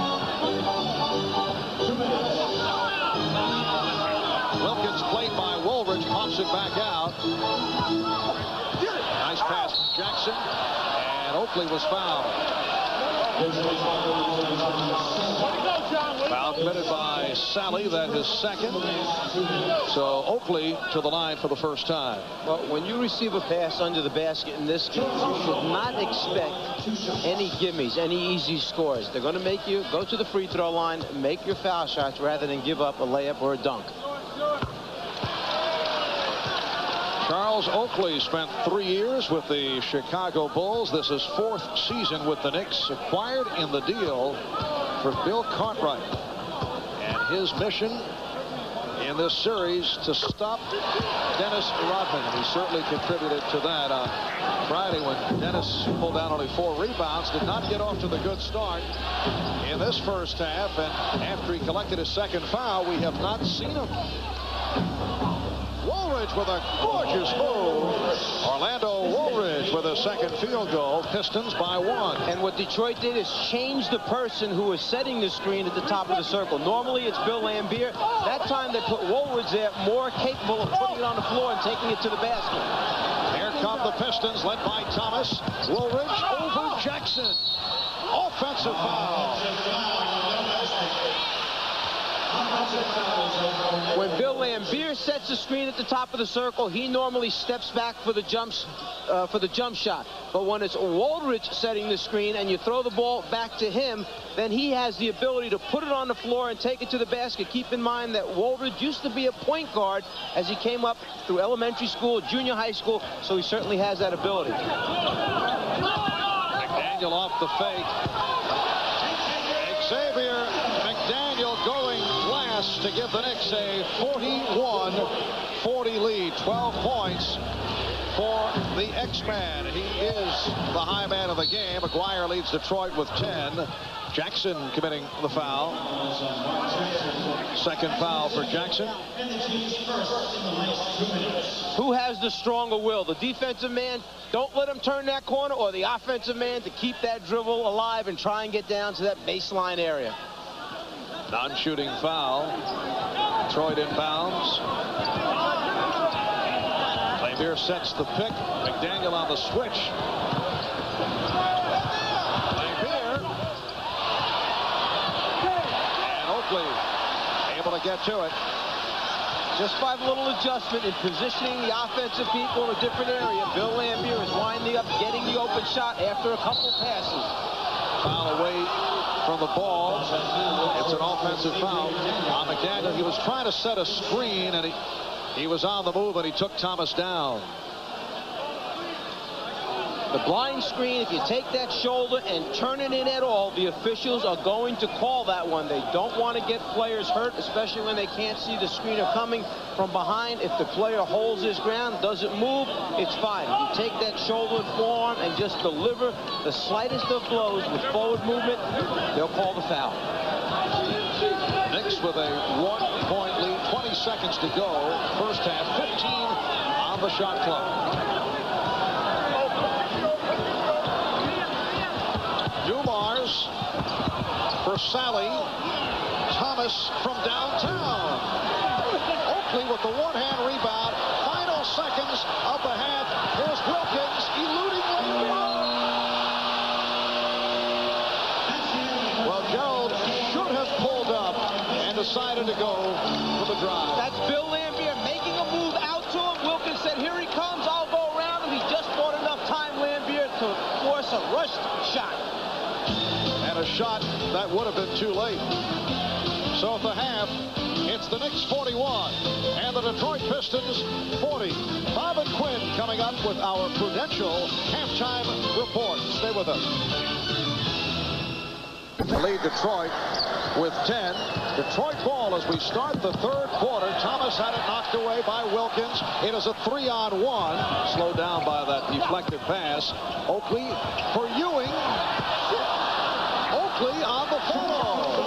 Wilkins played by Woolridge, pops it back out. Nice pass from Jackson, and Oakley was fouled. Foul committed by Sally, that is 2nd. So Oakley to the line for the first time. Well, when you receive a pass under the basket in this game, you should not expect any gimmies, any easy scores. They're going to make you go to the free throw line, make your foul shots rather than give up a layup or a dunk. Charles Oakley spent 3 years with the Chicago Bulls. This is 4th season with the Knicks, acquired in the deal for Bill Cartwright. And his mission in this series to stop Dennis Rodman. He certainly contributed to that on Friday when Dennis pulled down only 4 rebounds. Did not get off to the good start in this first half, and after he collected his second foul, we have not seen him. Woolridge with a gorgeous move. Orlando Woolridge with a second field goal. Pistons by 1. And what Detroit did is change the person who was setting the screen at the top of the circle. Normally it's Bill Laimbeer. That time they put Woolridge there, more capable of putting it on the floor and taking it to the basket. Here come the Pistons, led by Thomas. Woolridge over Jackson. Offensive foul. When Bill Laimbeer sets the screen at the top of the circle, he normally steps back for the jump shot. But when it's Woolridge setting the screen and you throw the ball back to him, then he has the ability to put it on the floor and take it to the basket. Keep in mind that Woolridge used to be a point guard as he came up through elementary school, junior high school, so he certainly has that ability. McDaniel off the fake. Xavier McDaniel going last to give the Knicks a 41-40 lead. 12 points for the X-Man. He is the high man of the game. McGuire leads Detroit with 10. Jackson committing the foul. Second foul for Jackson. Who has the stronger will? The defensive man, don't let him turn that corner, or the offensive man to keep that dribble alive and try and get down to that baseline area? Non-shooting foul. Detroit inbounds. Laimbeer sets the pick. McDaniel on the switch. Laimbeer. And Oakley able to get to it. Just by a little adjustment in positioning the offensive people in a different area, Bill Laimbeer is winding up getting the open shot after a couple passes. Foul away from the ball. It's an offensive foul on McDaniel. He was trying to set a screen, and he was on the move, and he took Thomas down. The blind screen, if you take that shoulder and turn it in at all, the officials are going to call that one. They don't want to get players hurt, especially when they can't see the screener coming from behind. If the player holds his ground, doesn't move, it's fine. If you take that shoulder and forearm and just deliver the slightest of blows with forward movement, they'll call the foul. Knicks with a 1-point lead, 20 seconds to go. First half, 15 on the shot clock. Dumars for Sally. Thomas from downtown. Oakley with the one-hand rebound. Final seconds of the half. Here's Wilkins eluding Laimbeer. Well, Gerald should have pulled up and decided to go for the drive. That's Bill Laimbeer making a move out to him. Wilkins said, here he comes, I'll go around him. He just bought enough time, Laimbeer, to force a rushed shot. And a shot that would have been too late. So at the half, it's the Knicks 41 and the Detroit Pistons 40. Bob and Quinn coming up with our Prudential halftime report. Stay with us. To lead Detroit with 10. Detroit ball as we start the third quarter. Thomas had it knocked away by Wilkins. It is a 3-on-1. Slowed down by that deflected pass. Oakley for Ewing. Oakley on the follow.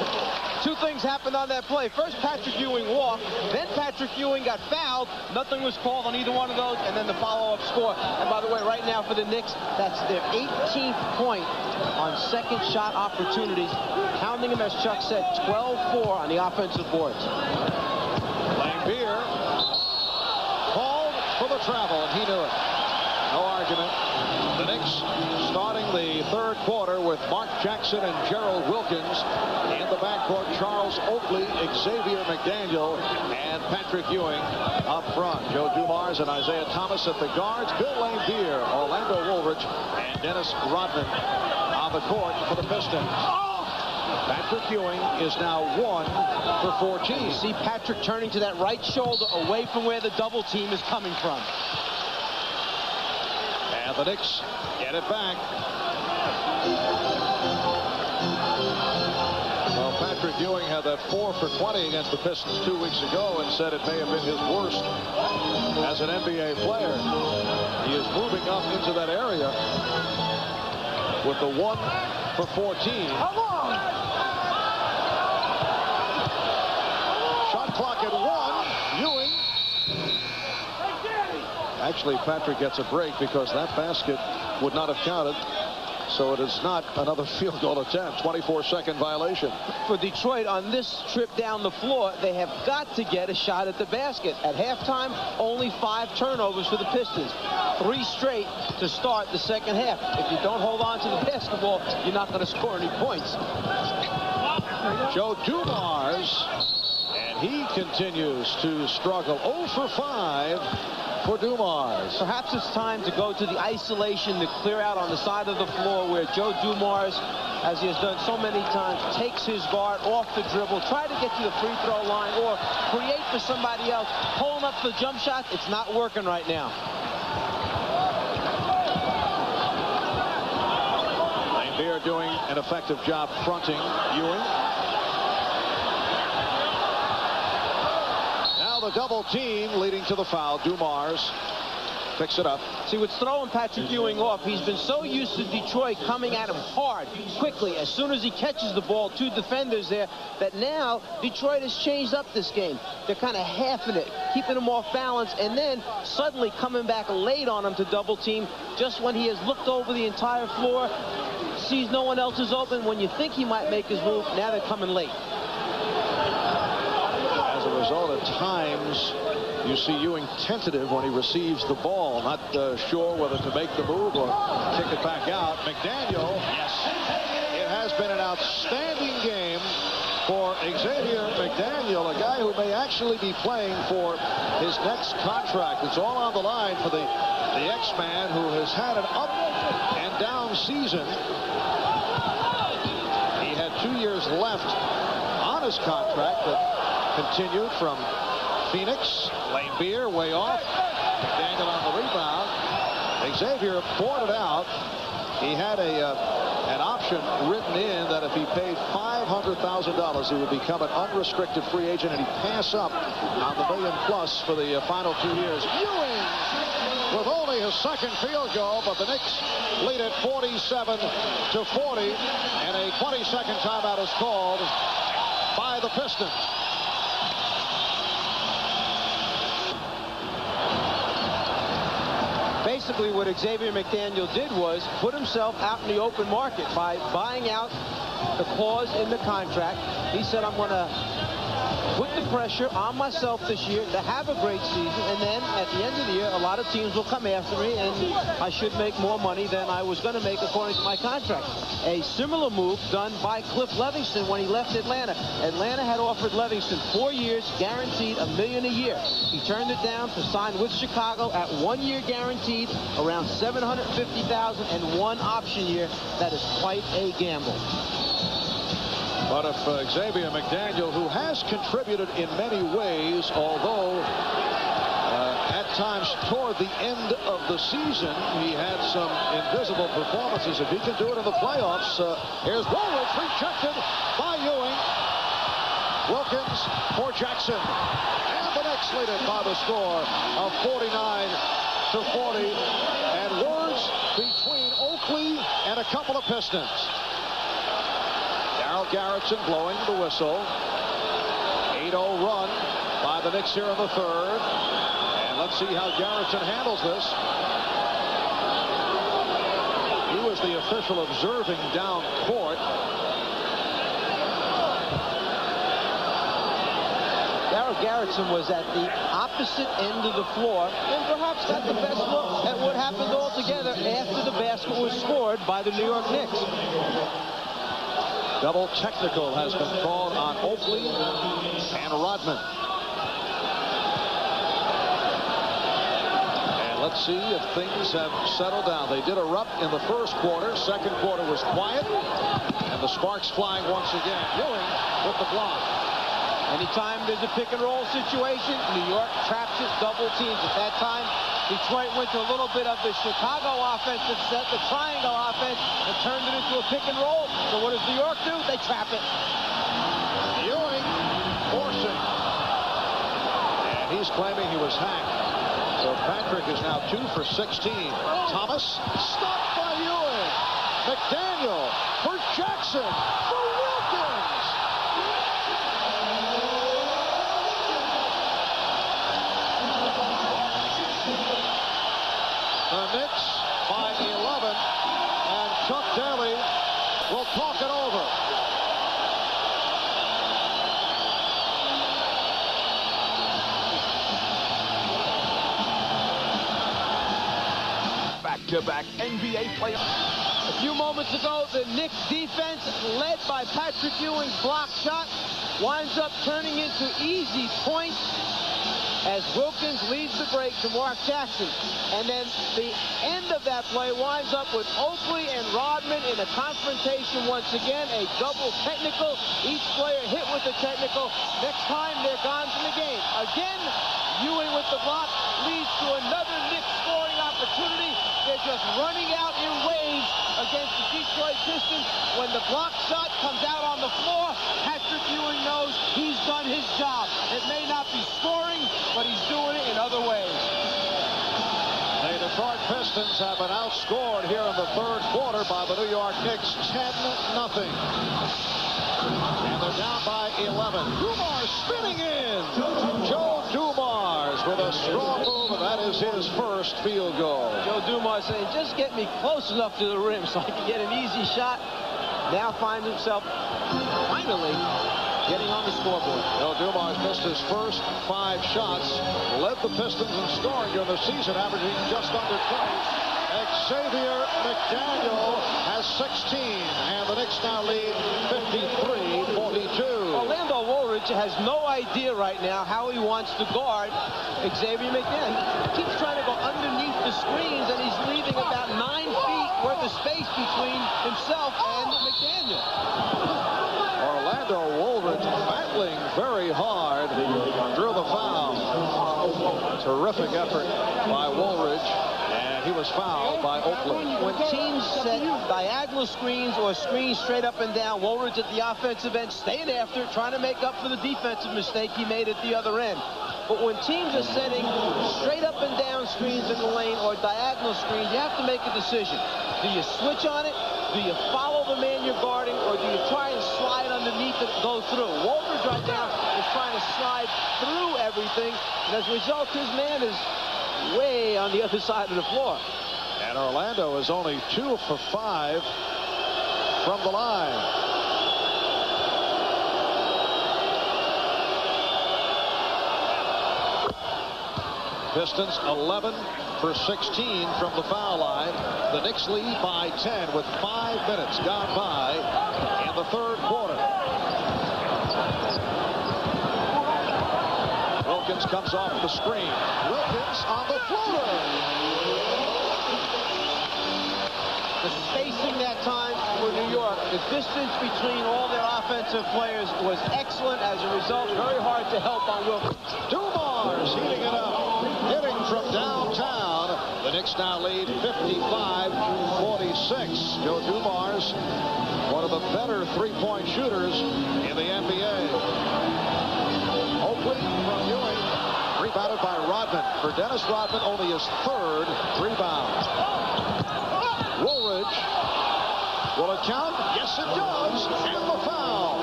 Two things happened on that play. First, Patrick Ewing walked. Then Patrick Ewing got fouled. Nothing was called on either one of those. And then the follow-up score. And by the way, right now for the Knicks, that's their 18th point on second shot opportunities. Counting them, as Chuck said, 12-4 on the offensive boards. Laimbeer called for the travel, and he knew it. No argument. The Knicks starting the third quarter with Mark Jackson and Gerald Wilkins. In the backcourt, Charles Oakley, Xavier McDaniel, and Patrick Ewing up front. Joe Dumars and Isaiah Thomas at the guards. Bill Laimbeer, Orlando Woolridge, and Dennis Rodman on the court for the Pistons. Patrick Ewing is now 1 for 14. You see Patrick turning to that right shoulder away from where the double team is coming from. And the Knicks get it back. Well, Patrick Ewing had that 4 for 20 against the Pistons 2 weeks ago and said it may have been his worst as an NBA player. He is moving up into that area with the 1 for 14. Come on! Shot clock at 1. Ewing. Actually, Patrick gets a break because that basket would not have counted. So it is not another field goal attempt. 24-second violation. For Detroit on this trip down the floor, they have got to get a shot at the basket. At halftime, only 5 turnovers for the Pistons. 3 straight to start the second half. If you don't hold on to the basketball, you're not going to score any points. Joe Dumars, and he continues to struggle. 0 for 5 for Dumars. Perhaps it's time to go to the isolation to clear out on the side of the floor where Joe Dumars, as he has done so many times, takes his guard off the dribble, try to get to the free throw line or create for somebody else. Pulling up the jump shot, it's not working right now. Beer doing an effective job fronting Ewing. Now the double team leading to the foul. Dumars picks it up. See, what's throwing Patrick Ewing off, he's been so used to Detroit coming at him hard, quickly, as soon as he catches the ball, 2 defenders there, that now Detroit has changed up this game. They're kind of halving it, keeping him off balance, and then suddenly coming back late on him to double team just when he has looked over the entire floor, sees no one else is open. When you think he might make his move, now they're coming late. As a result, at times you see Ewing tentative when he receives the ball, not sure whether to make the move or kick it back out. McDaniel, yes, it has been an outstanding game for Xavier McDaniel, a guy who may actually be playing for his next contract. It's all on the line for the X-Man, who has had an up and down season. He had 2 years left on his contract that continued from Phoenix. Lane Beer way off. McDaniel on the rebound. Xavier boarded out. He had an option written in that if he paid $500,000, he would become an unrestricted free agent, and he'd pass up on the $1 million+ for the final 2 years. Ewing with only his second field goal, but the Knicks lead it 47-40, and a 20-second timeout is called by the Pistons. Basically, what Xavier McDaniel did was put himself out in the open market by buying out the clause in the contract. He said, I'm going to put the pressure on myself this year to have a great season, and then at the end of the year, a lot of teams will come after me, and I should make more money than I was going to make according to my contract. A similar move done by Cliff Levingston when he left Atlanta. Atlanta had offered Levingston 4 years, guaranteed $1 million a year. He turned it down to sign with Chicago at 1 year guaranteed, around $750,000, and 1 option year. That is quite a gamble. But if Xavier McDaniel, who has contributed in many ways, although at times toward the end of the season he had some invisible performances, if he can do it in the playoffs, here's Woolridge rejected by Ewing. Wilkins for Jackson. And the Knicks lead it by the score of 49-40. And words between Oakley and a couple of Pistons. Darryl Garrettson blowing the whistle. 8-0 run by the Knicks here in the third. And let's see how Garrettson handles this. He was the official observing down court. Darryl Garrettson was at the opposite end of the floor and perhaps got the best look at what happened altogether after the basket was scored by the New York Knicks. Double technical has been called on Oakley and Rodman. And let's see if things have settled down. They did erupt in the first quarter. Second quarter was quiet. And the sparks flying once again. Ewing with the block. Anytime there's a pick and roll situation, New York traps it, double teams. At that time, Detroit went to a little bit of the Chicago offensive set, the triangle offense, and turned it into a pick and roll. So what does New York do? They trap it. He's claiming he was hacked. So Patrick is now 2 for 16. Thomas stopped by Ewing. McDaniel for Jackson for Wilkins. The Knicks by 11, and Chuck Daly will talk it over. Back-to-back NBA playoffs. A few moments ago, the Knicks defense, led by Patrick Ewing's block shot, winds up turning into easy points as Wilkins leads the break to Mark Jackson. And then the end of that play winds up with Oakley and Rodman in a confrontation once again, a double technical. Each player hit with the technical. Next time, they're gone from the game. Again, Ewing with the block leads to another Knicks scoring opportunity. They're just running out in waves against the Detroit Pistons. When the block shot comes out on the floor, Patrick Ewing knows he's done his job. It may not be scoring, but he's doing it in other ways. The Detroit Pistons have been outscored here in the third quarter by the New York Knicks 10-0. And they're down by 11. Dumars spinning in. Joe Dumars with a strong move, and that is his first field goal. Joe Dumars saying, just get me close enough to the rim so I can get an easy shot. Now finds himself finally getting on the scoreboard. Joe Dumars missed his first 5 shots, led the Pistons in scoring during the season, averaging just under 20. Xavier McDaniel has 16, and the Knicks now lead 53-42. Orlando Woolridge has no idea right now how he wants to guard Xavier McDaniel. He keeps trying to go underneath the screens, and he's leaving about 9 feet worth of space between himself and McDaniel. Orlando Woolridge battling very hard, drew the foul. Terrific effort by Woolridge. He was fouled by Oakley. When teams set diagonal screens or screens straight up and down, Woolridge at the offensive end staying after, trying to make up for the defensive mistake he made at the other end. But when teams are setting straight up and down screens in the lane or diagonal screens, you have to make a decision. Do you switch on it? Do you follow the man you're guarding? Or do you try and slide underneath it and go through? Woolridge right now is trying to slide through everything. And as a result, his man is way on the other side of the floor. And Orlando is only 2 for 5 from the line. Pistons 11 for 16 from the foul line. The Knicks lead by 10 with 5 minutes gone by in the third quarter. Wilkins comes off the screen. Wilkins on the floater. The spacing that time for New York, the distance between all their offensive players was excellent. As a result, very hard to help on Wilkins. Dumars heating it up, hitting from downtown. The Knicks now lead 55-46. Joe Dumars, one of the better three-point shooters in the NBA. Oakley from Ewing, rebounded by Rodman. For Dennis Rodman, only his third rebound. Woolridge, will it count? Yes, it does. And the foul.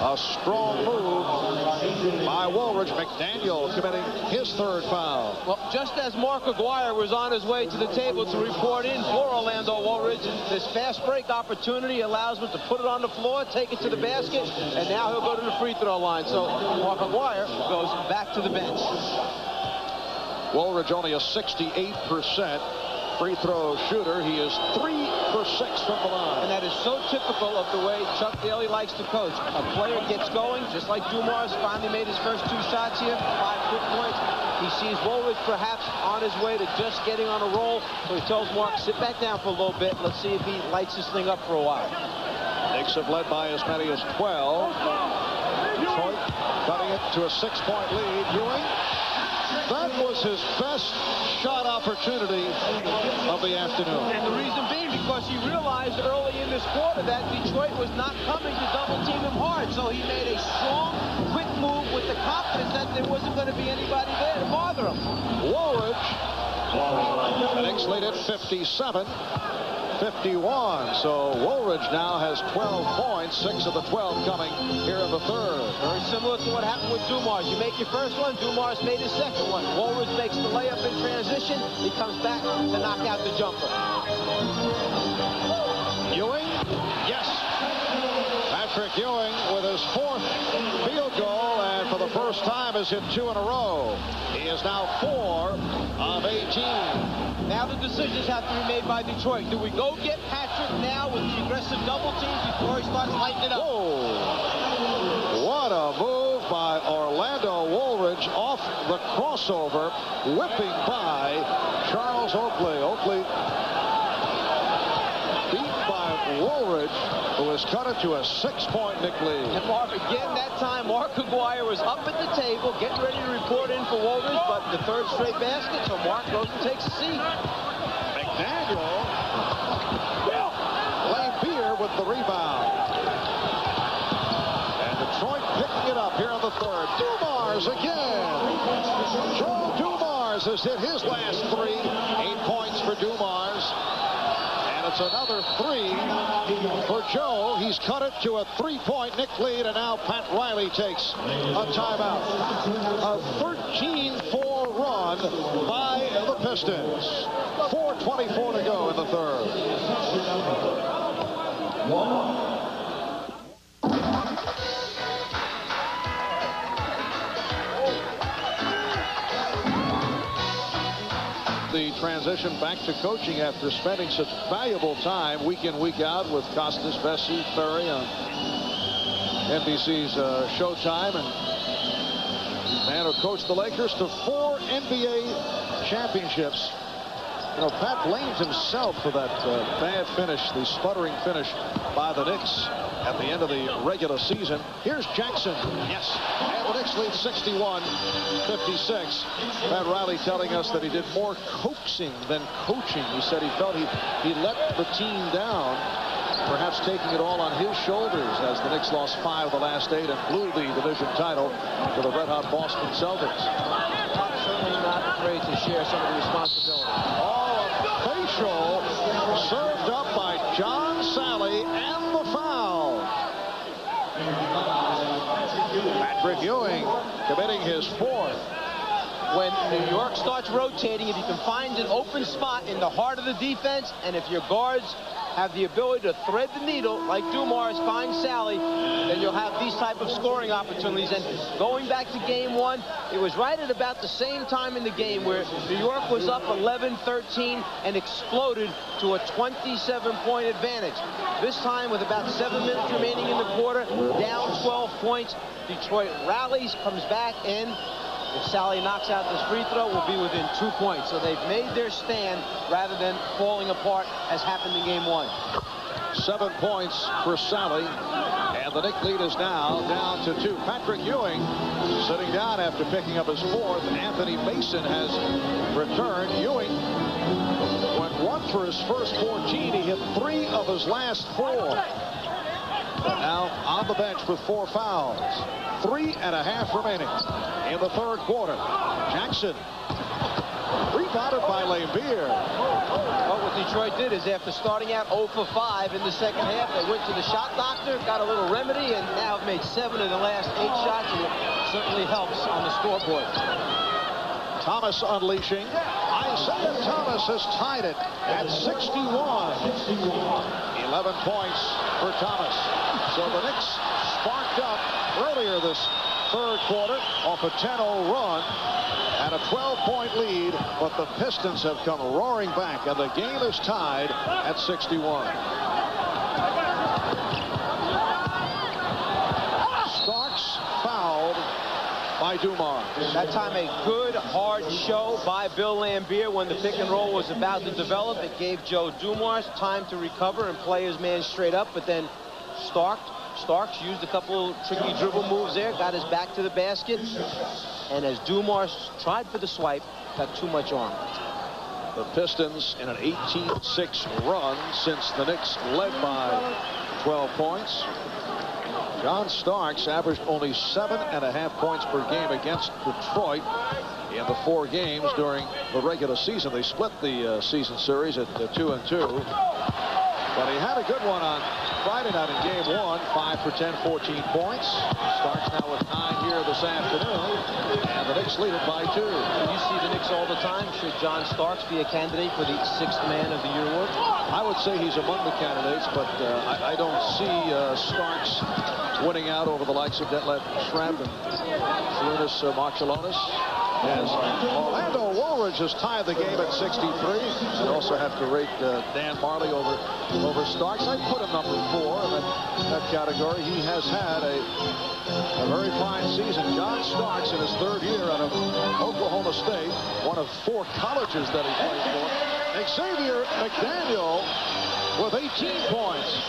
A strong move by Woolridge. McDaniel committing his third foul. Well, just as Mark Aguirre was on his way to the table to report in for Orlando Woolridge, this fast break opportunity allows him to put it on the floor, take it to the basket, and now he'll go to the free throw line. So Mark Aguirre goes back to the bench. Woolridge only a 68% free throw shooter. He is 3 for 6 from the line. And that is so typical of the way Chuck Daly likes to coach. A player gets going, just like Dumars finally made his first 2 shots here, 5 quick points. He sees Woolridge perhaps on his way to just getting on a roll. So he tells Mark, sit back down for a little bit. Let's see if he lights this thing up for a while. Knicks have led by as many as 12. Detroit cutting it to a 6-point lead. Ewing. That was his best shot opportunity of the afternoon. And the reason being because he realized early in this quarter that Detroit was not coming to double team him hard. So he made a strong, quick move with the confidence that there wasn't going to be anybody there to bother him. Woolridge. The Knicks lead at 57. 51. So Woolridge now has 12 points, 6 of the 12 coming here in the third. Very similar to what happened with Dumars. You make your first one, Dumars made his second one. Woolridge makes the layup in transition. He comes back to knock out the jumper. Ewing, yes. Patrick Ewing with his 4th field goal, and for the first time has hit 2 in a row. He is now 4 of 18. Now the decisions have to be made by Detroit. Do we go get Patrick now with the aggressive double team before he starts lighting it up? Whoa! What a move by Orlando Woolridge off the crossover, whipping by Charles Oakley. Oakley beat by Woolridge, who has cut it to a 6-point Knick lead. And Mark, again, that time, Mark Aguirre was up at the table, getting ready to report in for Woolridge, but the 3rd straight basket, so Mark goes and takes a seat. McDaniel. Lambier with the rebound. And Detroit picking it up here in the 3rd. Dumars again. Joe Dumars has hit his last 3. 8 points for Dumars. And it's another 3 for Joe. He's cut it to a 3-point Knick lead, and now Pat Riley takes a timeout. A 13-4 run by the Pistons. 4:24 to go in the 3rd. The transition back to coaching after spending such valuable time week in, week out with Costas, Vesey, Ferry on NBC's Showtime, and the man who coached the Lakers to 4 NBA championships. You know, Pat blamed himself for that bad finish, the sputtering finish by the Knicks at the end of the regular season. Here's Jackson. Yes. And the Knicks lead 61-56. Pat Riley telling us that he did more coaxing than coaching. He said he felt he let the team down, perhaps taking it all on his shoulders as the Knicks lost 5 of the last 8 and blew the division title to the red-hot Boston Celtics. Certainly not afraid to share some of the responsibility. Facial served up by John Sally, and the foul. Patrick Ewing committing his 4th. When New York starts rotating, if you can find an open spot in the heart of the defense, and if your guards have the ability to thread the needle like Dumars finds Sally, then you'll have these type of scoring opportunities. And going back to game 1, it was right at about the same time in the game where New York was up 11-13 and exploded to a 27-point advantage. This time with about 7 minutes remaining in the quarter, down 12 points. Detroit rallies, comes back in. If Sally knocks out this free throw, we'll be within 2 points. So they've made their stand rather than falling apart as happened in game 1. 7 points for Sally, and the Knick lead is now down to 2. Patrick Ewing sitting down after picking up his 4th. Anthony Mason has returned. Ewing went 1 for his first 14. He hit 3 of his last 4. Now on the bench with 4 fouls. 3.5 remaining in the 3rd quarter. Jackson rebounded by Lambier. Well, what Detroit did is after starting out 0 for 5 in the second half, they went to the shot doctor, got a little remedy, and now have made 7 of the last 8 shots, and it certainly helps on the scoreboard. Thomas unleashing. Isaiah Thomas has tied it at 61. 11 points for Thomas. So the Knicks sparked up earlier this 3rd quarter off a 10-0 run and a 12-point lead, but the Pistons have come roaring back, and the game is tied at 61. Starks fouled by Dumars. That time a good, hard show by Bill Lambier when the pick and roll was about to develop. It gave Joe Dumars time to recover and play his man straight up, but then Starks used a couple tricky dribble moves there, got his back to the basket, and as Dumars tried for the swipe, got too much on. The Pistons in an 18-6 run since the Knicks led by 12 points. John Starks averaged only 7.5 points per game against Detroit in the 4 games during the regular season. They split the season series at 2-2. But he had a good one on Friday night in game 1. 5 for 10, 14 points. Starks now with 9 here this afternoon. And the Knicks lead it by 2. You see the Knicks all the time. Should John Starks be a candidate for the 6th Man of the Year award? I would say he's among the candidates, but I don't see Starks winning out over the likes of Detlef Schrempf and Sarunas Marciulionis. As Orlando Woolridge has tied the game at 63. I also have to rate Dan Marley over Starks. I put him number 4 in that category. He has had a very fine season. John Starks in his 3rd year out of Oklahoma State, one of 4 colleges that he played for. Xavier McDaniel with 18 points.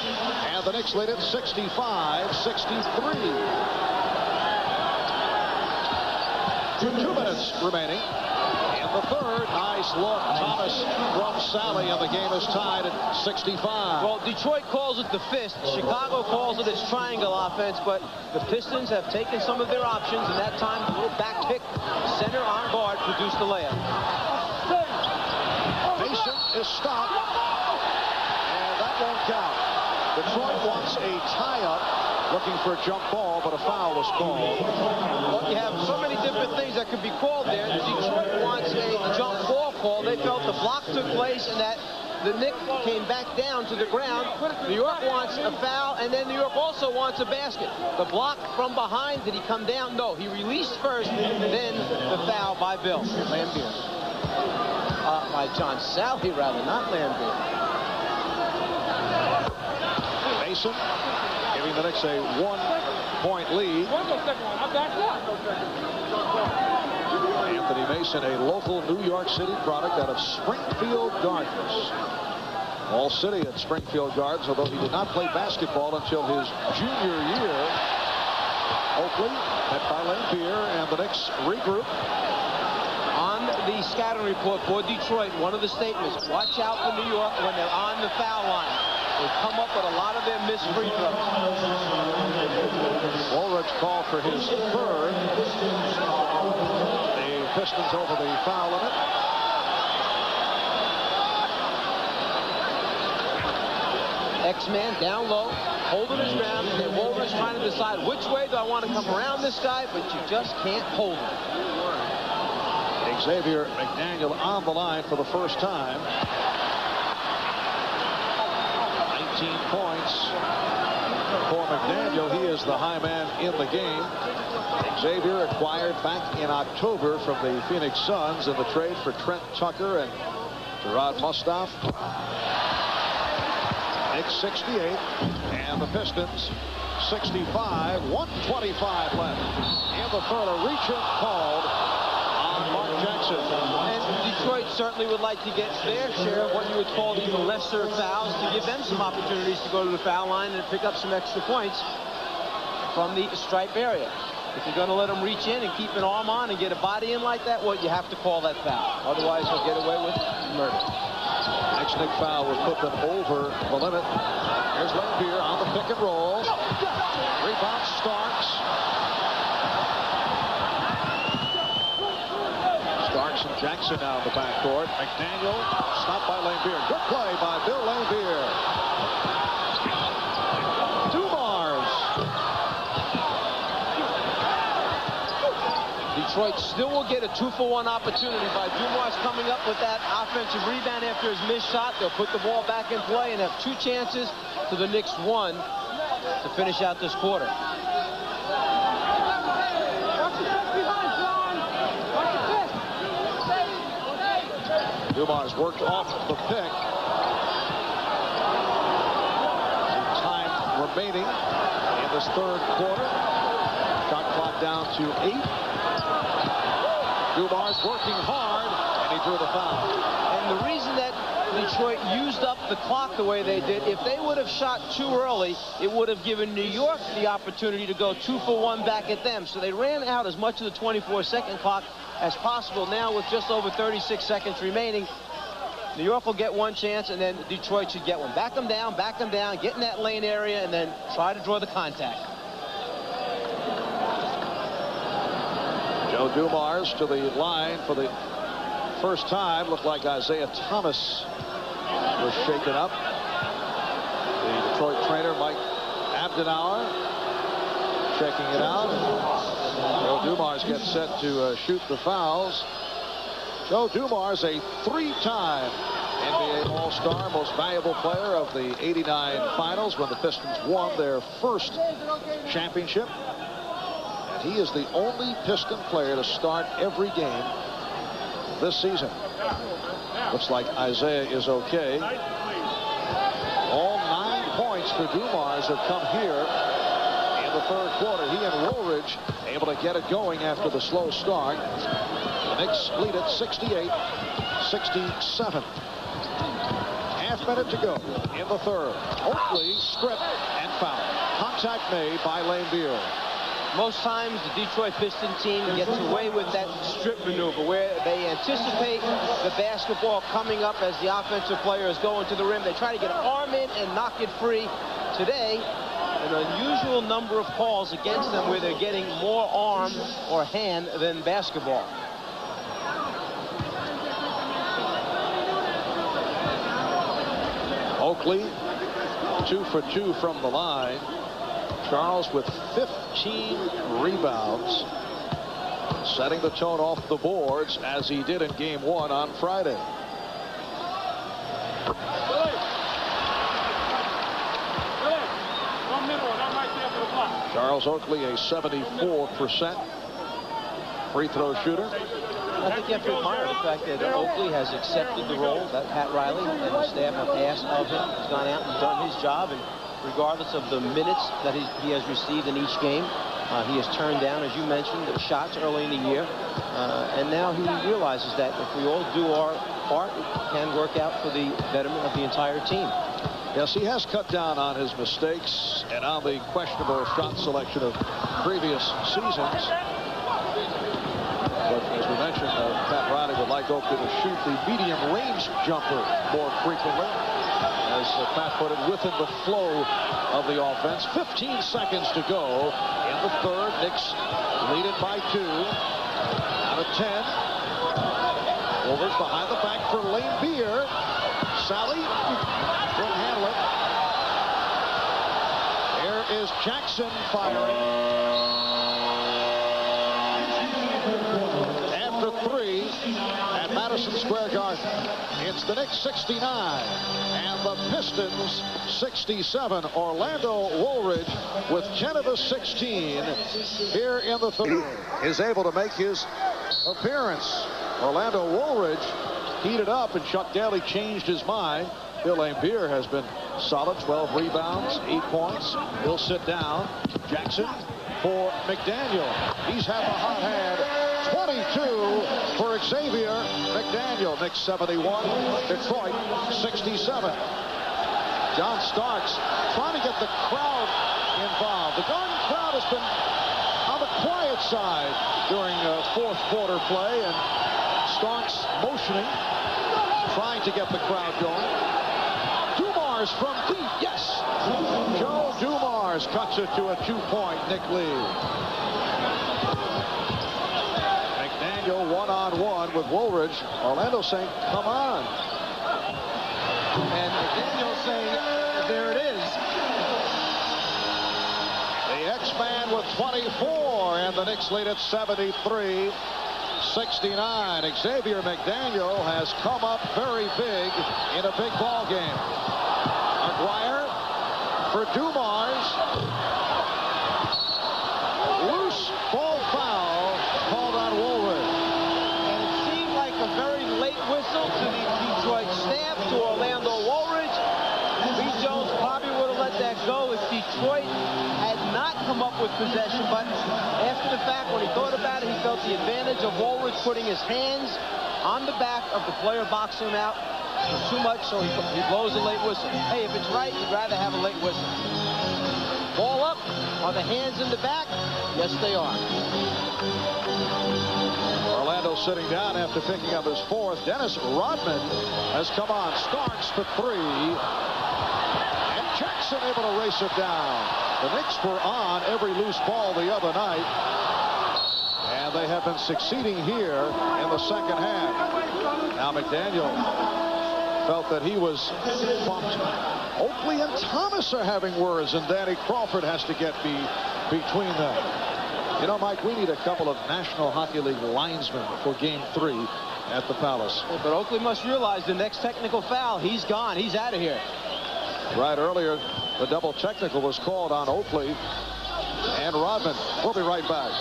And the Knicks lead it 65-63. 2 minutes remaining in the 3rd. Nice look. Thomas from Sally, and the game is tied at 65. Well, Detroit calls it the fist. Chicago calls it its triangle offense, but the Pistons have taken some of their options, and that time a little back pick, center on guard, produced the layup. Mason is stopped, and that won't count. Detroit wants a tie-up, looking for a jump ball, but a foul was called. Well, you have so many different things that could be called there. Detroit wants a jump ball call. They felt the block took place and that the Knicks came back down to the ground. New York wants a foul, and then New York also wants a basket. The block from behind, did he come down? No, he released first, then the foul by Bill Lambier. By John Sally, rather, not Lambier. Mason giving the Knicks a 1-point lead. Anthony Mason, a local New York City product out of Springfield Gardens. All City at Springfield Gardens, although he did not play basketball until his junior year. Oakley met by Lambier, and the Knicks regroup. On the scouting report for Detroit, one of the statements, watch out for New York when they're on the foul line. They come up with a lot of their missed free throws. Woolridge called for his 3rd. The Pistons over the foul limit. X-Man down low, holding his ground, and then Woolridge trying to decide which way do I want to come around this guy, but you just can't hold him. Xavier McDaniel on the line for the first time. 19 points for McDaniel. He is the high man in the game. Xavier acquired back in October from the Phoenix Suns in the trade for Trent Tucker and Gerard Mustafa. Knicks 68 and the Pistons 65. 1:25 left in the 3rd. A reach-in called on Mark Jackson. And Detroit certainly would like to get their share of what you would call even lesser fouls to give them some opportunities to go to the foul line and pick up some extra points from the stripe area. If you're going to let them reach in and keep an arm on and get a body in like that, well, you have to call that foul. Otherwise, they'll get away with murder. Next Knick foul would put them over the limit. Here's Lambier on the pick and roll. Rebound Starks. Starks and Jackson now in the backcourt. McDaniel stopped by Lambier. Good play by Bill Lambier. 2 bars. Detroit still will get a 2-for-1 opportunity by Dumars coming up with that offensive rebound after his missed shot. They'll put the ball back in play and have 2 chances to the Knicks 1 to finish out this quarter. Dumars worked off the pick. Some time remaining in this 3rd quarter. Shot clock down to 8. Dumars working hard, and he drew the foul. And the reason that Detroit used up the clock the way they did, if they would have shot too early, it would have given New York the opportunity to go 2-for-1 back at them. So they ran out as much of the 24-second clock as possible. Now with just over 36 seconds remaining, New York will get 1 chance, and then Detroit should get one. Back them down, get in that lane area, and then try to draw the contact. Joe Dumars to the line for the first time. Looked like Isaiah Thomas was shaken up. The Detroit trainer, Mike Abdenauer, checking it out. Joe Dumars gets set to shoot the fouls. Joe Dumars, a 3-time NBA All-Star, most valuable player of the '89 finals when the Pistons won their first championship. And he is the only Piston player to start every game this season. Looks like Isaiah is okay. All 9 points for Dumars have come here in the third quarter. He and Woolridge able to get it going after the slow start. The Knicks lead it 68-67. Half minute to go in the third. Oakley stripped and fouled. Contact made by Lane Beer. Most times the Detroit Pistons team gets away with that strip maneuver where they anticipate the basketball coming up as the offensive player is going to the rim. They try to get an arm in and knock it free. Today, an unusual number of calls against them where they're getting more arm or hand than basketball. Oakley 2 for 2 from the line. Charles with 15 rebounds, setting the tone off the boards as he did in game 1 on Friday. Charles Oakley, a 74% free throw shooter. I think you have to admire the fact that Oakley has accepted the role that Pat Riley and the staff have asked of him. He's gone out and done his job, and regardless of the minutes that he has received in each game, he has turned down, as you mentioned, the shots early in the year. And now he realizes that if we all do our part, it can work out for the betterment of the entire team. Yes, he has cut down on his mistakes and on the questionable shot selection of previous seasons. But as we mentioned, Pat Riley would like Oakley to shoot the medium range jumper more frequently. As Pat put it, within the flow of the offense. 15 seconds to go in the third. Knicks lead it by 2. Out of 10. Overs behind the back for Lane Beer. Sally couldn't handle it. Here is Jackson firing. After 3 at Madison Square Garden. It's the Knicks 69 and the Pistons 67. Orlando Woolridge with 10 of the 16 here in the third is able to make his appearance. Orlando Woolridge heated up, and Chuck Daly changed his mind. Bill Laimbeer has been solid. 12 rebounds, 8 points. He'll sit down. Jackson for McDaniel. He's had a hot hand. 22 for Xavier McDaniel. Knicks 71, Detroit 67. John Starks trying to get the crowd involved. The Garden crowd has been on the quiet side during fourth quarter play, and Starks motioning, trying to get the crowd going. Dumars from deep, yes! Joe Dumars cuts it to a 2-point Knick lead. McDaniel one-on-one with Woolridge. Orlando saying, come on. And McDaniel saying, there it is. The X-Man with 24, and the Knicks lead at 73-69. Xavier McDaniel has come up very big in a big ball game. McGuire for Dumars. Loose ball foul called on Woolridge. And it seemed like a very late whistle to the Detroit staff, to Orlando Woolridge. Lee Jones probably would have let that go if Detroit had not come up with possession, but after the fact, when he thought about it, he felt the advantage of Woolridge putting his hands on the back of the player boxing him out. It was too much, so he blows a late whistle. Hey, if it's right, you'd rather have a late whistle. Ball up. Are the hands in the back? Yes, they are. Orlando sitting down after picking up his 4th. Dennis Rodman has come on. Starks for 3. And Jackson able to race it down. The Knicks were on every loose ball the other night. And they have been succeeding here in the second half. Now McDaniel felt that he was bumped. Oakley and Thomas are having words, and Danny Crawford has to get between them. You know, Mike, we need a couple of National Hockey League linesmen for Game 3 at the Palace. But Oakley must realize the next technical foul, he's gone. He's out of here. Right, earlier, the double technical was called on Oakley and Rodman. We'll be right back.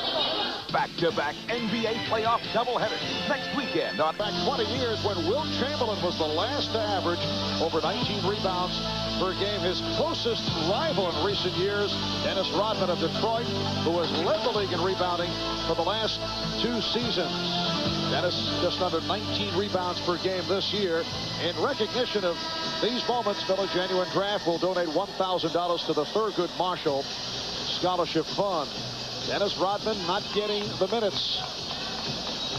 Back-to-back NBA playoff doubleheaders next weekend on Back 20 years when Wilt Chamberlain was the last to average over 19 rebounds per game. His closest rival in recent years, Dennis Rodman of Detroit, who has led the league in rebounding for the last 2 seasons. Dennis just under 19 rebounds per game this year. In recognition of these moments, Village Genuine Draft will donate $1,000 to the Thurgood Marshall Scholarship Fund. Dennis Rodman not getting the minutes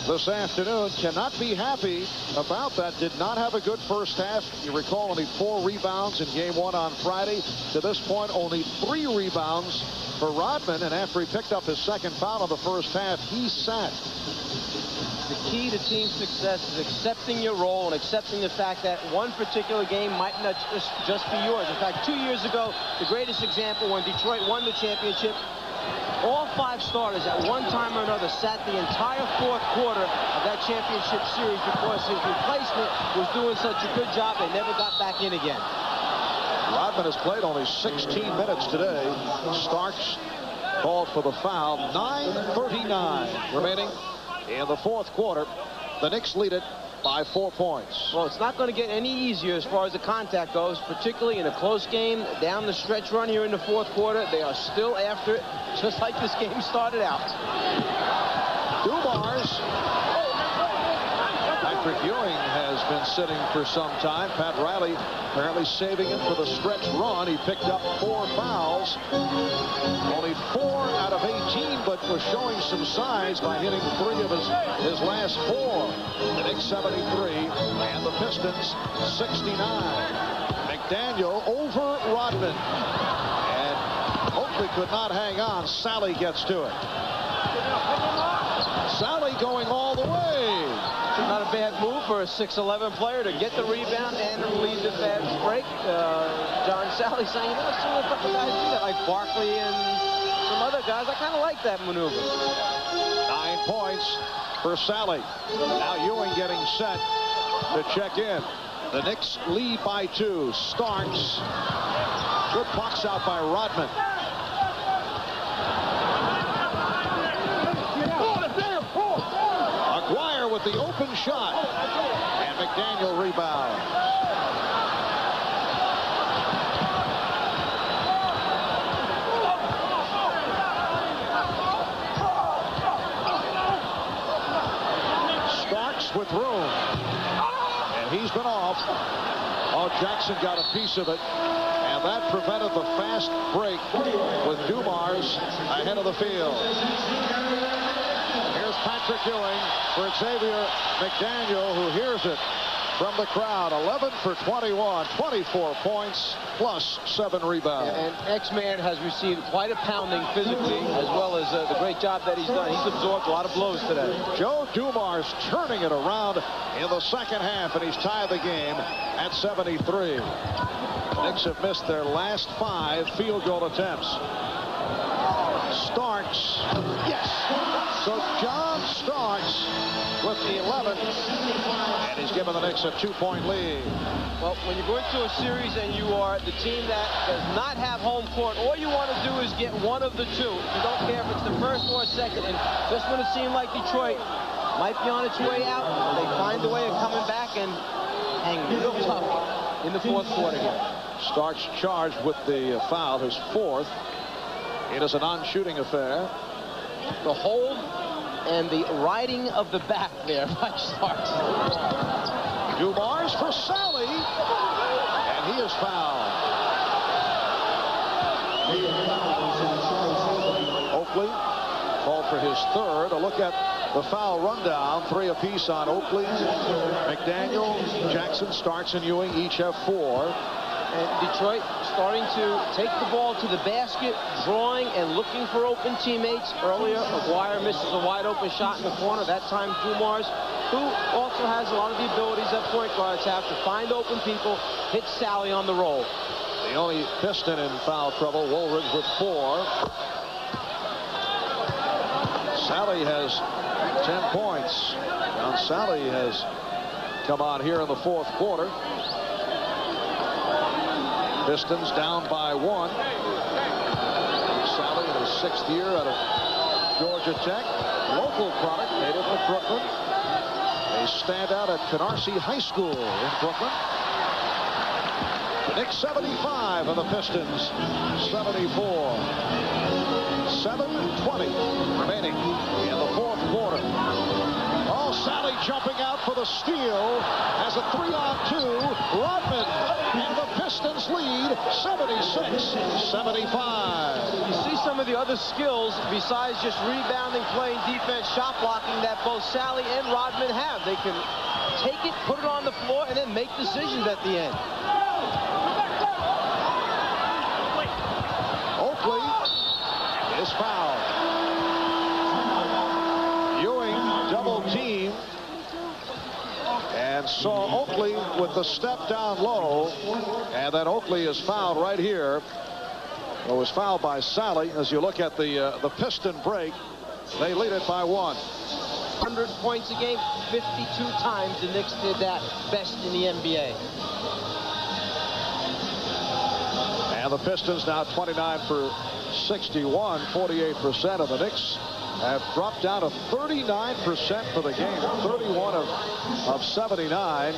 this afternoon. Cannot be happy about that. Did not have a good first half. You recall only 4 rebounds in Game 1 on Friday. To this point, only 3 rebounds for Rodman. And after he picked up his second foul in the first half, he sat. The key to team success is accepting your role and accepting the fact that one particular game might not just be yours. In fact, 2 years ago, the greatest example when Detroit won the championship, all 5 starters at one time or another sat the entire 4th quarter of that championship series because his replacement was doing such a good job they never got back in again. Rodman has played only 16 minutes today. Starks called for the foul. 9:39 remaining in the 4th quarter. The Knicks lead it by 4 points. Well, it's not going to get any easier as far as the contact goes, particularly in a close game down the stretch run here in the 4th quarter. They are still after it, just like this game started out. Dumars. Patrick Ewing has been sitting for some time. Pat Riley apparently saving him for the stretch run. He picked up 4 fouls. Only 4 out of 18, but was showing some signs by hitting 3 of his last 4. The Knicks 73 and the Pistons 69. McDaniel over Rodman. And Oakley could not hang on. Sally gets to it. Sally going all the way. Not a bad move for a 6'11 player to get the rebound and lead the fast break. John Sally saying, you know, I've seen a couple guys do that, like Barkley and some other guys. I kind of like that maneuver. 9 points for Sally. Now Ewing getting set to check in. The Knicks lead by 2. Starks. Good box out by Rodman. Aguirre with the open shot. And McDaniel rebounds. Starks with room. And he's been off. Oh, Jackson got a piece of it. And that prevented the fast break with Dumars ahead of the field. Here's Patrick Ewing for Xavier McDaniel, who hears it from the crowd. 11 for 21, 24 points, plus 7 rebounds. And X-Man has received quite a pounding physically, as well as the great job that he's done. He's absorbed a lot of blows today. Joe Dumars turning it around in the second half, and he's tied the game at 73. The Knicks have missed their last 5 field goal attempts. Starks, yes. So John Starks with the 11th, and he's given the Knicks a 2-point lead. Well, when you go into a series and you are the team that does not have home court, all you want to do is get one of the 2. You don't care if it's the first or second. And just when it seemed like Detroit might be on its way out, they find a way of coming back and hanging real tough in the 4th quarter here. Starks charged with the foul, his 4th. It is a non-shooting affair. The hold and the riding of the back there by Starks. Dumars for Sally, and he is fouled. Oakley called for his 3rd. A look at the foul rundown. 3 apiece on Oakley, McDaniel, Jackson, Starks, and Ewing each have 4. And Detroit starting to take the ball to the basket, drawing and looking for open teammates. Earlier, Aguirre misses a wide-open shot in the corner. That time, Dumars, who also has a lot of the abilities that point guards have to find open people, hit Sally on the roll. The only Piston in foul trouble, Woolridge with 4. Sally has 10 points. John Sally has come on here in the fourth quarter. Pistons down by 1. Sally in his 6th year out of Georgia Tech. Local product, native of Brooklyn. A standout at Canarsie High School in Brooklyn. The Knicks 75 and the Pistons 74. 7:20 remaining in the fourth quarter. Oh, Sally jumping out for the steal as a 3-on-2. Rodman and the Pistons lead 76-75. You see some of the other skills besides just rebounding, playing defense, shot blocking that both Sally and Rodman have. They can take it, put it on the floor, and then make decisions at the end. Oakley is fouled. Ewing double team and saw Oakley with the step down low, and then Oakley is fouled right here. It was fouled by Sally. As you look at the Piston break, they lead it by 1. 100 points a game, 52 times the Knicks did that, best in the NBA. And the Pistons now 29 for 61, 48%, of the Knicks have dropped down to 39% for the game, 31 of 79.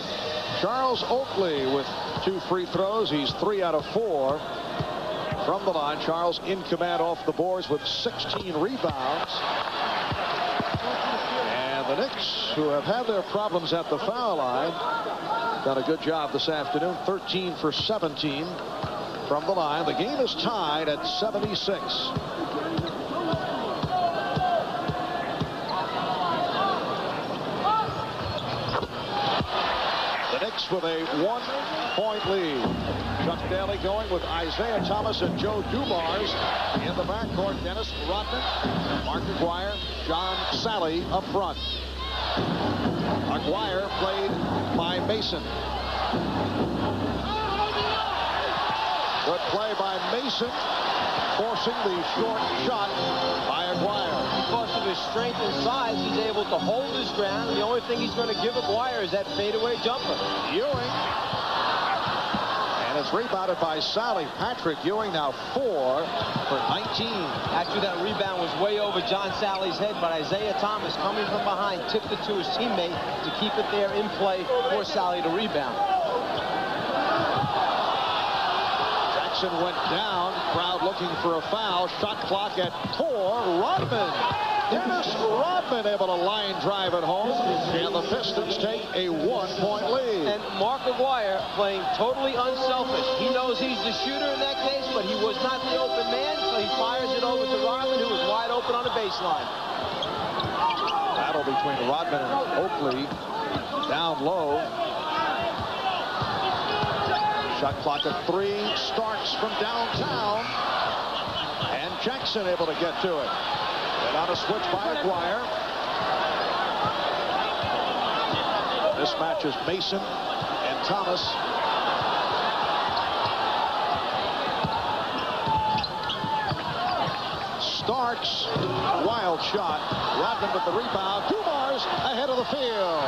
Charles Oakley with 2 free throws. He's 3 out of 4 from the line. Charles in command off the boards with 16 rebounds. And the Knicks, who have had their problems at the foul line, done a good job this afternoon. 13 for 17 from the line. The game is tied at 76. The Knicks with a 1-point lead. Chuck Daly going with Isaiah Thomas and Joe Dumars in the backcourt. Dennis Rodman, Mark Aguirre, John Sally up front. Aguirre played by Mason. Good play by Mason, forcing the short shot by Aguirre. Because of his strength and size, he's able to hold his ground. And the only thing he's going to give Aguirre is that fadeaway jumper. Ewing. And it's rebounded by Sally. Patrick Ewing now 4 for 19. Actually, that rebound was way over John Sally's head, but Isaiah Thomas, coming from behind, tipped it to his teammate to keep it there in play for Sally to rebound. Jackson went down. Crowd looking for a foul. Shot clock at 4. Rodman. Dennis Rodman able to line drive it home. And the Pistons take a 1-point lead. And Mark Aguirre playing totally unselfish. He knows he's the shooter in that case, but he was not the open man, so he fires it over to Rodman, who was wide open on the baseline. Battle between Rodman and Oakley. Down low. Shot clock at 3. Starks from downtown. And Jackson able to get to it. And on a switch by Aguirre. This matches Mason and Thomas. Starks, wild shot. Rodman with the rebound. Dumars ahead of the field.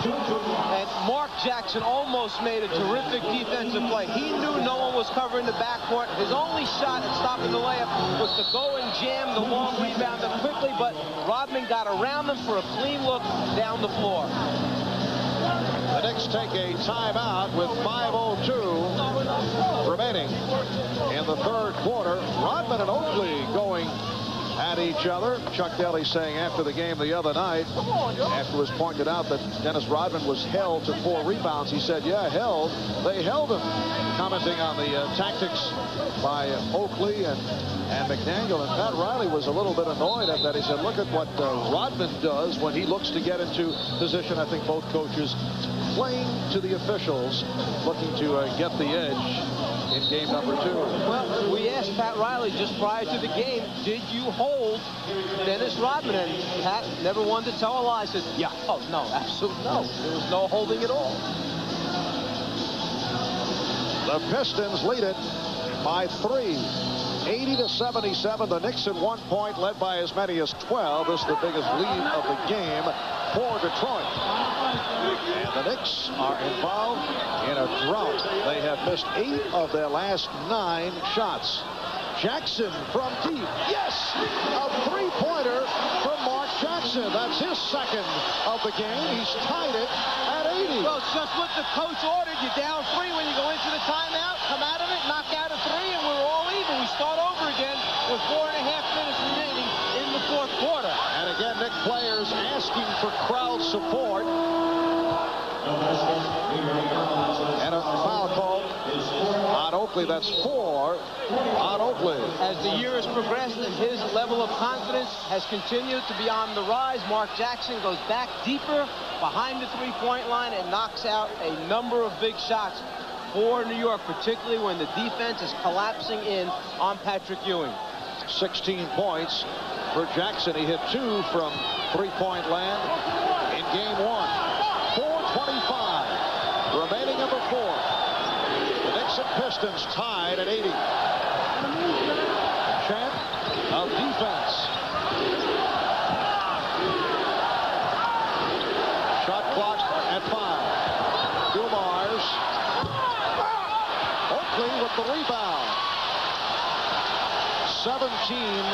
And Mark Jackson almost made a terrific defensive play. He knew no one was covering the backcourt. His only shot at stopping the layup was to go and jam the long rebounder quickly, but Rodman got around them for a clean look down the floor. The Knicks take a timeout with 5:02 remaining in the third quarter. Rodman and Oakley going at each other. Chuck Daly saying after the game the other night, after it was pointed out that Dennis Rodman was held to 4 rebounds, he said, yeah, held. They held him. Commenting on the tactics by Oakley and McDaniel. And Pat Riley was a little bit annoyed at that. He said, look at what Rodman does when he looks to get into position. I think both coaches explain to the officials looking to get the edge in game number 2? Well, we asked Pat Riley just prior to the game, did you hold Dennis Rodman? And Pat never wanted to tell a lie. Said, yeah. Oh, no, absolutely no. There was no holding at all. The Pistons lead it by 3. 80-77. The Knicks at 1 point, led by as many as 12. This is the biggest lead of the game for Detroit. And the Knicks are involved in a drought. They have missed 8 of their last 9 shots. Jackson from deep. Yes! A three-pointer from Mark Jackson. That's his second of the game. He's tied it at 80. Well, it's just what the coach ordered. You're down 3 when you go into the timeout. Come out of it, knock out a 3, and we're all even. We start over again with 4.5 minutes remaining in the 4th quarter. And again, Knick players asking for crowd support. And a foul call on Oakley. That's 4 on Oakley. As the year has progressed and his level of confidence has continued to be on the rise, Mark Jackson goes back deeper behind the three-point line and knocks out a number of big shots for New York, particularly when the defense is collapsing in on Patrick Ewing. 16 points for Jackson. He hit 2 from three-point land in game 1. 4:25 remaining in the 4th. The Knicks and Pistons tied at 80. Champ of defense. Shot clock at 5. Dumars. Oakley with the rebound. 17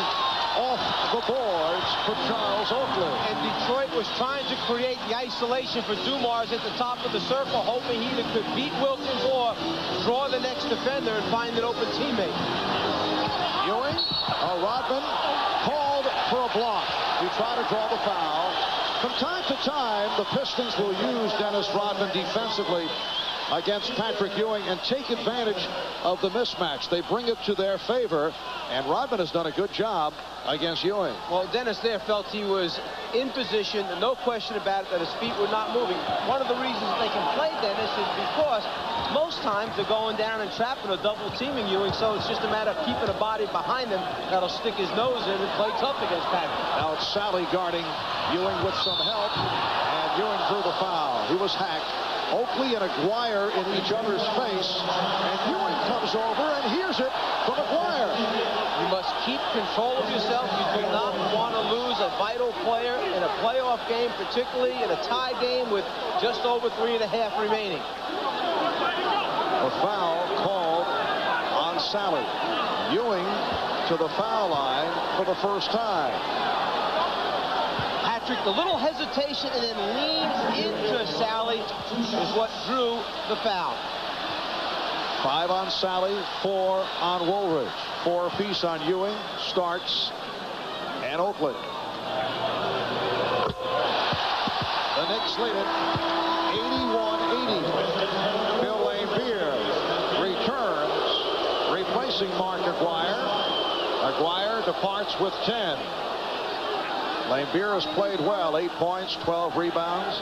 off the boards for Charles Oakley. And Detroit was trying to create the isolation for Dumars at the top of the circle, hoping he either could beat Wilkins or draw the next defender and find an open teammate. Ewing, Rodman, called for a block. He tried to draw the foul. From time to time, the Pistons will use Dennis Rodman defensively against Patrick Ewing and take advantage of the mismatch. They bring it to their favor, and Rodman has done a good job against Ewing. Well, Dennis there felt he was in position, and no question about it, that his feet were not moving. One of the reasons they can play Dennis is because most times they're going down and trapping or double teaming Ewing, so it's just a matter of keeping a body behind him that'll stick his nose in and play tough against Patrick. Now it's Sally guarding Ewing with some help, and Ewing drew the foul. He was hacked. Oakley and Aguirre in each other's face, and Ewing comes over and hears it from Aguirre. You must keep control of yourself. You do not want to lose a vital player in a playoff game, particularly in a tie game with just over 3.5 remaining. A foul called on Sally. Ewing to the foul line for the first time. Patrick, the little hesitation and then lean into Sally is what drew the foul. 5 on Sally, 4 on Woolridge. 4 apiece on Ewing, Starks, and Oakley. The Knicks lead it 81-80. Bill Laimbeer returns, replacing Mark Aguirre. Aguirre departs with 10. Laimbeer has played well, 8 points, 12 rebounds.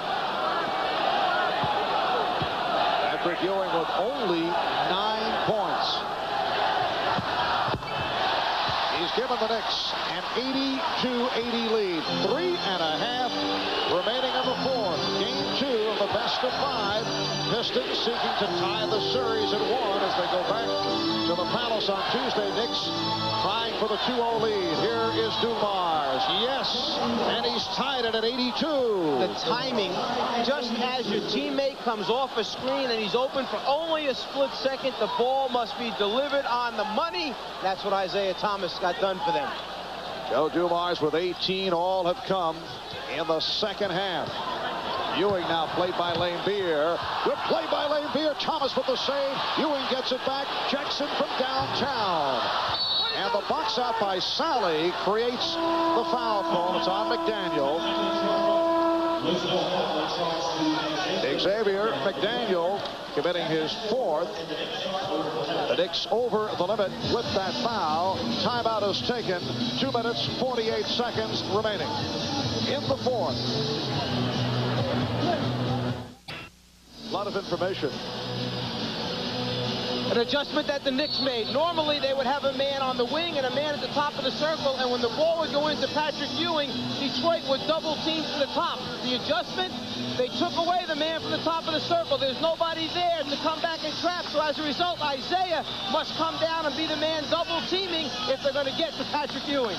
Patrick Ewing with only 9 points. He's given the Knicks an 82-80 lead. 3.5 remaining in the 4th. Game 2 of the best of 5. Pistons seeking to tie the series at 1 as they go back to the Palace on Tuesday. Knicks trying for the 2-0 lead. Here is Dumars. Yes, and he's tied it at 82. The timing, just as your teammate comes off a screen and he's open for only a split second, the ball must be delivered on the money. That's what Isaiah Thomas got done for them. Joe Dumars with 18. All have come in the second half. Ewing now played by Laimbeer. Good play by Laimbeer. Thomas with the save. Ewing gets it back. Jackson from downtown. And the box out by Sally creates the foul call. It's on McDaniel. Xavier McDaniel committing his 4th. The Knicks over the limit with that foul. Timeout is taken. 2 minutes, 48 seconds remaining in the 4th. A lot of information. An adjustment that the Knicks made. Normally, they would have a man on the wing and a man at the top of the circle, and when the ball would go into Patrick Ewing, Detroit would double team to the top. The adjustment, they took away the man from the top of the circle. There's nobody there to come back and trap, so as a result, Isaiah must come down and be the man double teaming if they're going to get to Patrick Ewing.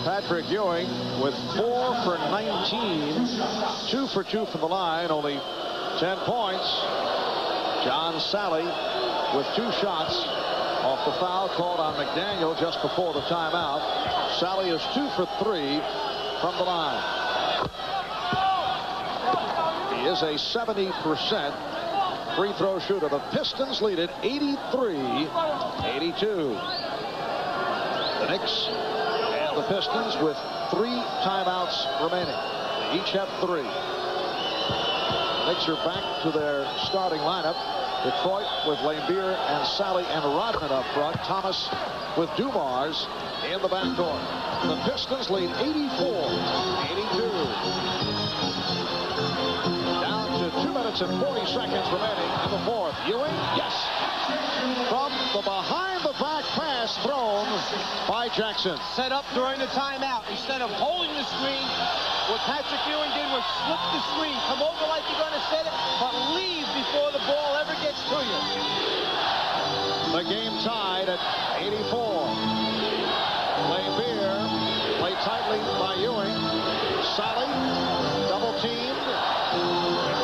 Patrick Ewing with 4 for 19, 2 for 2 from the line, only 10 points. John Sally with 2 shots off the foul called on McDaniel just before the timeout. Sally is 2 for 3 from the line. He is a 70% free throw shooter. The Pistons lead it 83-82. The Knicks and the Pistons with 3 timeouts remaining. They each have 3. The Knicks are back to their starting lineup. Detroit with Lambier and Sally and Rodman up front. Thomas with Dumars in the backcourt. The Pistons lead 84-82. Down to 2 minutes and 40 seconds remaining in the fourth. Ewing, yes. From the behind-the-back pass thrown by Jackson. Set up during the timeout. Instead of holding the screen, what Patrick Ewing did was slip the screen. Come over like you're going to set it, but leave before the ball ever gets to you. The game tied at 84. Lambier played tightly by Ewing. Sally double teamed.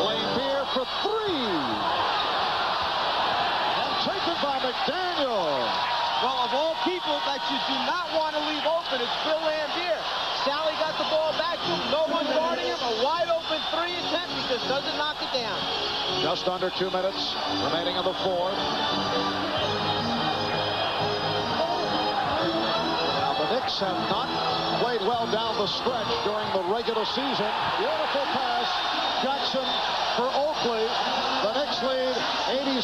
Lambier for 3. Taken by McDaniel. Well, of all people that you do not want to leave open, it's Bill Lambier. Sally got the ball back to him. No one guarding him. A wide open 3 attempt. He just doesn't knock it down. Just under 2 minutes remaining in the fourth. Now, the Knicks have not played well down the stretch during the regular season. Beautiful pass. Jackson for Oakley. The Knicks lead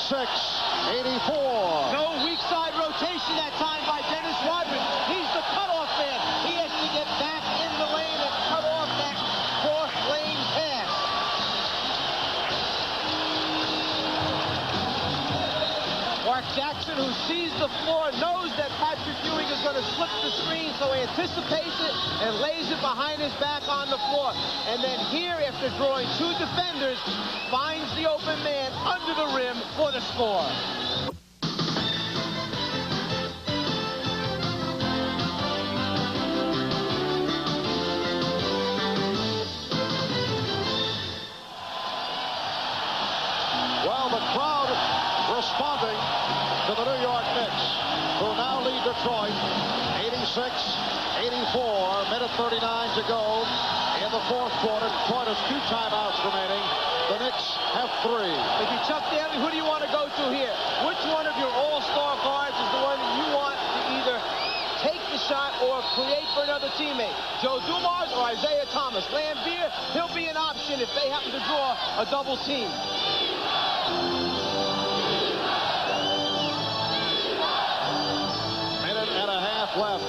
86-84. No weak side rotation that time by Dennis Rodman. He's the cutoff man. He has to get back in the lane and cut off that cross lane pass. Mark Jackson, who sees the floor, knows that Patrick Ewing is going to slip the screen, so he anticipates it and lays it behind his back on the floor. And then here, after drawing 2 defenders, finds the open man under the rim for the score. Well, the crowd responding to the New York Knicks, who now lead Detroit 86-84. Minute 39 to go in the fourth quarter. Detroit has 2 timeouts remaining. The Knicks have 3. If you Chuck Daly, who do you want to go to here? Which one of your all-star guards is the one that you want to either take the shot or create for another teammate? Joe Dumars or Isaiah Thomas? Lambier, he'll be an option if they happen to draw a double team. Minute and a half left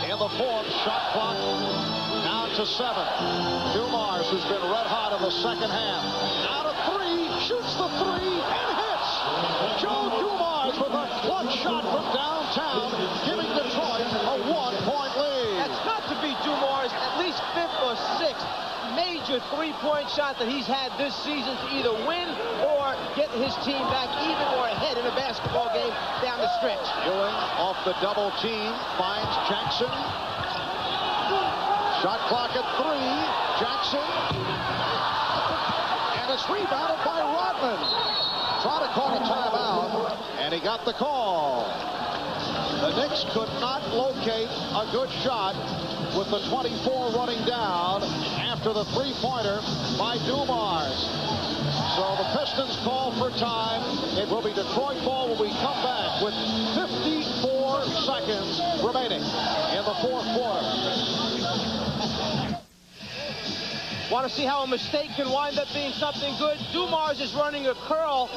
in the fourth. Shot clock down to 7. Dumars, who's been red hot in the second half. Out of 3, shoots the 3 and hits. Joe Dumars with a clutch shot from downtown, giving Detroit a 1-point lead. That's got to be Dumars' at least 5th or 6th major 3-point shot that he's had this season to either win or get his team back even or ahead in a basketball game down the stretch. Ewing off the double team, finds Jackson. Shot clock at 3. Jackson. And it's rebounded by Rodman. Tried to call a timeout, and he got the call. The Knicks could not locate a good shot with the 24 running down after the 3-pointer by Dumars. So the Pistons call for time. It will be Detroit ball when we come back with 54 seconds remaining in the fourth quarter. Want to see how a mistake can wind up being something good? Dumars is running a curl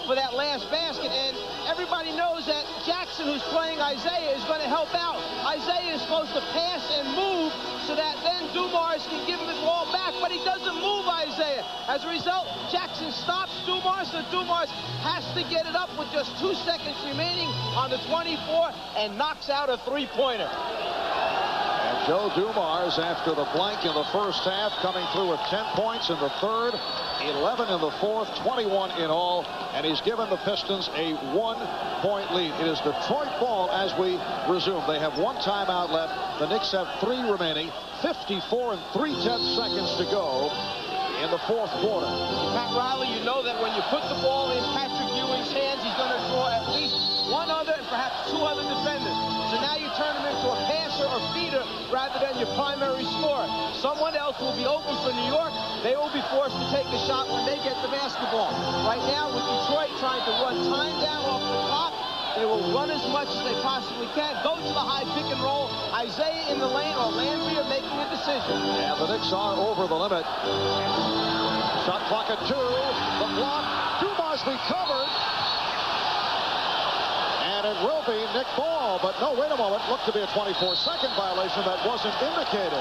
for that last basket. And everybody knows that Jackson, who's playing Isaiah, is going to help out. Isaiah is supposed to pass and move so that then Dumars can give him the ball back, but he doesn't move Isaiah. As a result, Jackson stops Dumars, so Dumars has to get it up with just 2 seconds remaining on the 24 and knocks out a three-pointer. And Joe Dumars, after the blank in the first half, coming through with 10 points in the third, 11 in the fourth, 21 in all, and he's given the Pistons a 1-point lead. It is Detroit ball as we resume. They have 1 timeout left. The Knicks have 3 remaining. 54 and 3/10 seconds to go in the fourth quarter. Pat Riley, you know that when you put the ball in Patrick Ewing's hands, he's going to draw at least 1 other and perhaps 2 other defenders. So now you turn him into a passer or feeder rather than your primary scorer. Someone else will be open for New York. They will be forced to take a shot when they get the basketball. Right now, with Detroit trying to run time down off the clock, they will run as much as they possibly can. Go to the high pick and roll. Isaiah in the lane or Landry are making a decision. And the Knicks are over the limit. Shot clock at 2. The block. Dumars recovered. And it will be Nick Ball. But no, wait a moment. Looked to be a 24-second violation that wasn't indicated.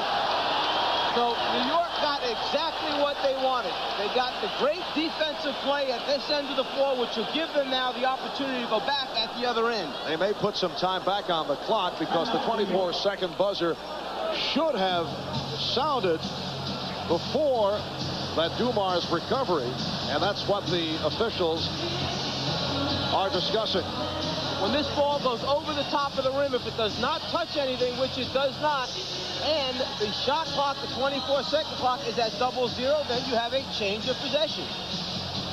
So New York got exactly what they wanted. They got the great defensive play at this end of the floor, which will give them now the opportunity to go back at the other end. They may put some time back on the clock because the 24-second buzzer should have sounded before that Dumars recovery, and that's what the officials are discussing. When this ball goes over the top of the rim, if it does not touch anything, which it does not, and the shot clock, the 24-second clock, is at 0-0, then you have a change of possession.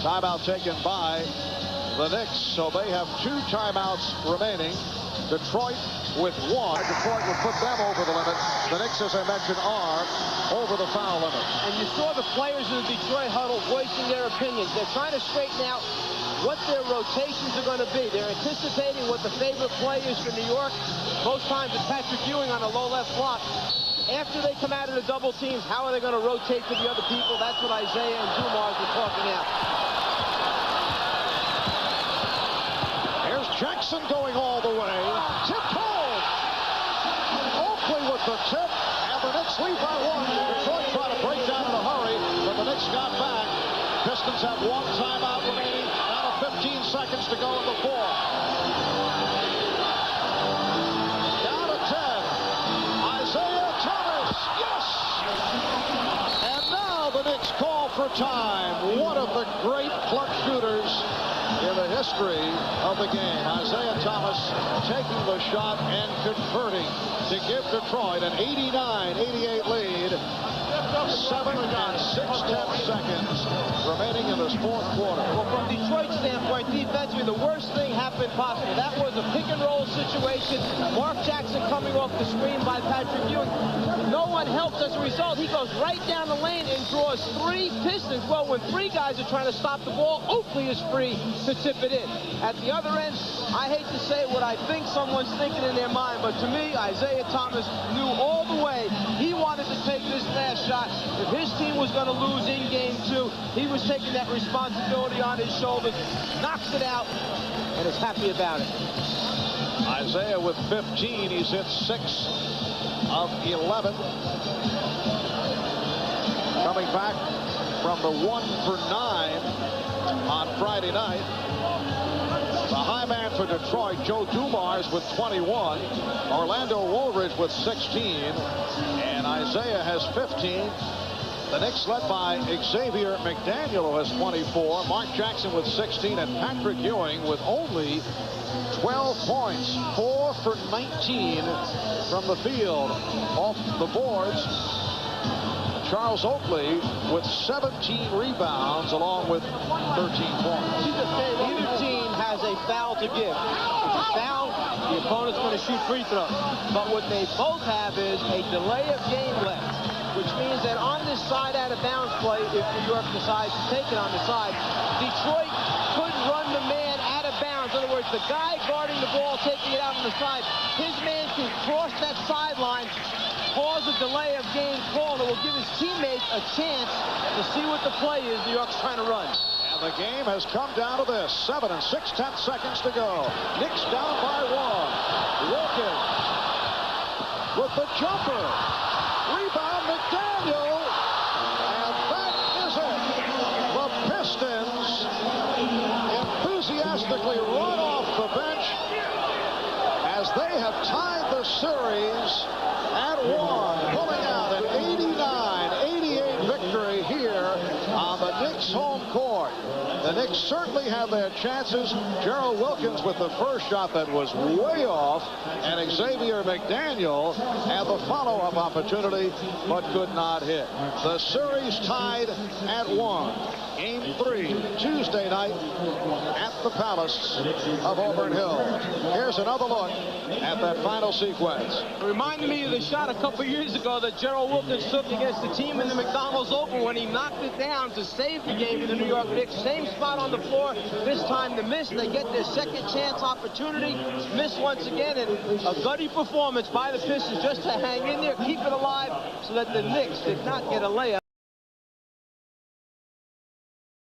Timeout taken by the Knicks, so they have 2 timeouts remaining. Detroit with 1. Detroit would put them over the limit. The Knicks, as I mentioned, are over the foul limit. And you saw the players in the Detroit huddle voicing their opinions. They're trying to straighten out what their rotations are going to be. They're anticipating what the favorite play is for New York. Most times it's Patrick Ewing on a low left block. After they come out of the double teams, how are they going to rotate to the other people? That's what Isaiah and Dumars are talking out. Here's Jackson going all the way. Tip home. Oakley with the tip, and the Knicks lead by 1. Detroit tried to break down in a hurry, but the Knicks got back. Pistons have 1 timeout remaining. Now 15 seconds to go in the fourth. Down to 10. Isaiah Thomas. Yes! And now the Knicks call for time. One of the great clutch shooters in the history of the game. Isaiah Thomas taking the shot and converting to give Detroit an 89-88 lead. 7 and 6/10 seconds remaining in this fourth quarter. Well, from Detroit's standpoint, defensively, the worst thing happened possible. That was a pick-and-roll situation. Mark Jackson coming off the screen by Patrick Ewing. No one helps. As a result, he goes right down the lane and draws 3 Pistons. Well, when 3 guys are trying to stop the ball, Oakley is free to tip it in. At the other end, I hate to say what I think someone's thinking in their mind, but to me, Isaiah Thomas knew all the way he wanted to take this last shot. If his team was going to lose in game 2, he was taking that responsibility on his shoulders, knocks it out, and is happy about it. Isaiah with 15. He's hit 6 of 11. Coming back from the 1 for 9 on Friday night. The high man for Detroit, Joe Dumars with 21. Orlando Woolridge with 16. And Isaiah has 15. The Knicks led by Xavier McDaniel, who has 24. Mark Jackson with 16. And Patrick Ewing with only 12 points. 4 for 19 from the field. Off the boards, Charles Oakley with 17 rebounds along with 13 points. Either team has a foul to give. If it's a foul, the opponent's going to shoot free throws. But what they both have is a delay of game left, which means that on this side out of bounds play, if New York decides to take it on the side, Detroit could run the man out of bounds. In other words, the guy guarding the ball, taking it out on the side, his man can cross that sideline, cause a delay of game call that will give his teammates a chance to see what the play is New York's trying to run. And And the game has come down to this. 7 6/10 seconds to go. Knicks down by 1. Wilkins with the jumper. Rebound, McDaniel. And that is it. The Pistons enthusiastically run off the bench as they have tied the series at 1, pulling out an 89-88 victory here on the Knicks home court. The Knicks certainly have their chances. Gerald Wilkins with the first shot that was way off, and Xavier McDaniel had the follow-up opportunity but could not hit. The series tied at 1. Game 3, Tuesday night at the Palace of Auburn Hills. Here's another look at that final sequence. It reminded me of the shot a couple years ago that Gerald Wilkins took against the team in the McDonald's Open when he knocked it down to save the game for the New York Knicks. Same spot on the floor, this time the miss. They get their second chance opportunity. Miss once again, and a gutty performance by the Pistons just to hang in there, keep it alive, so that the Knicks did not get a layup.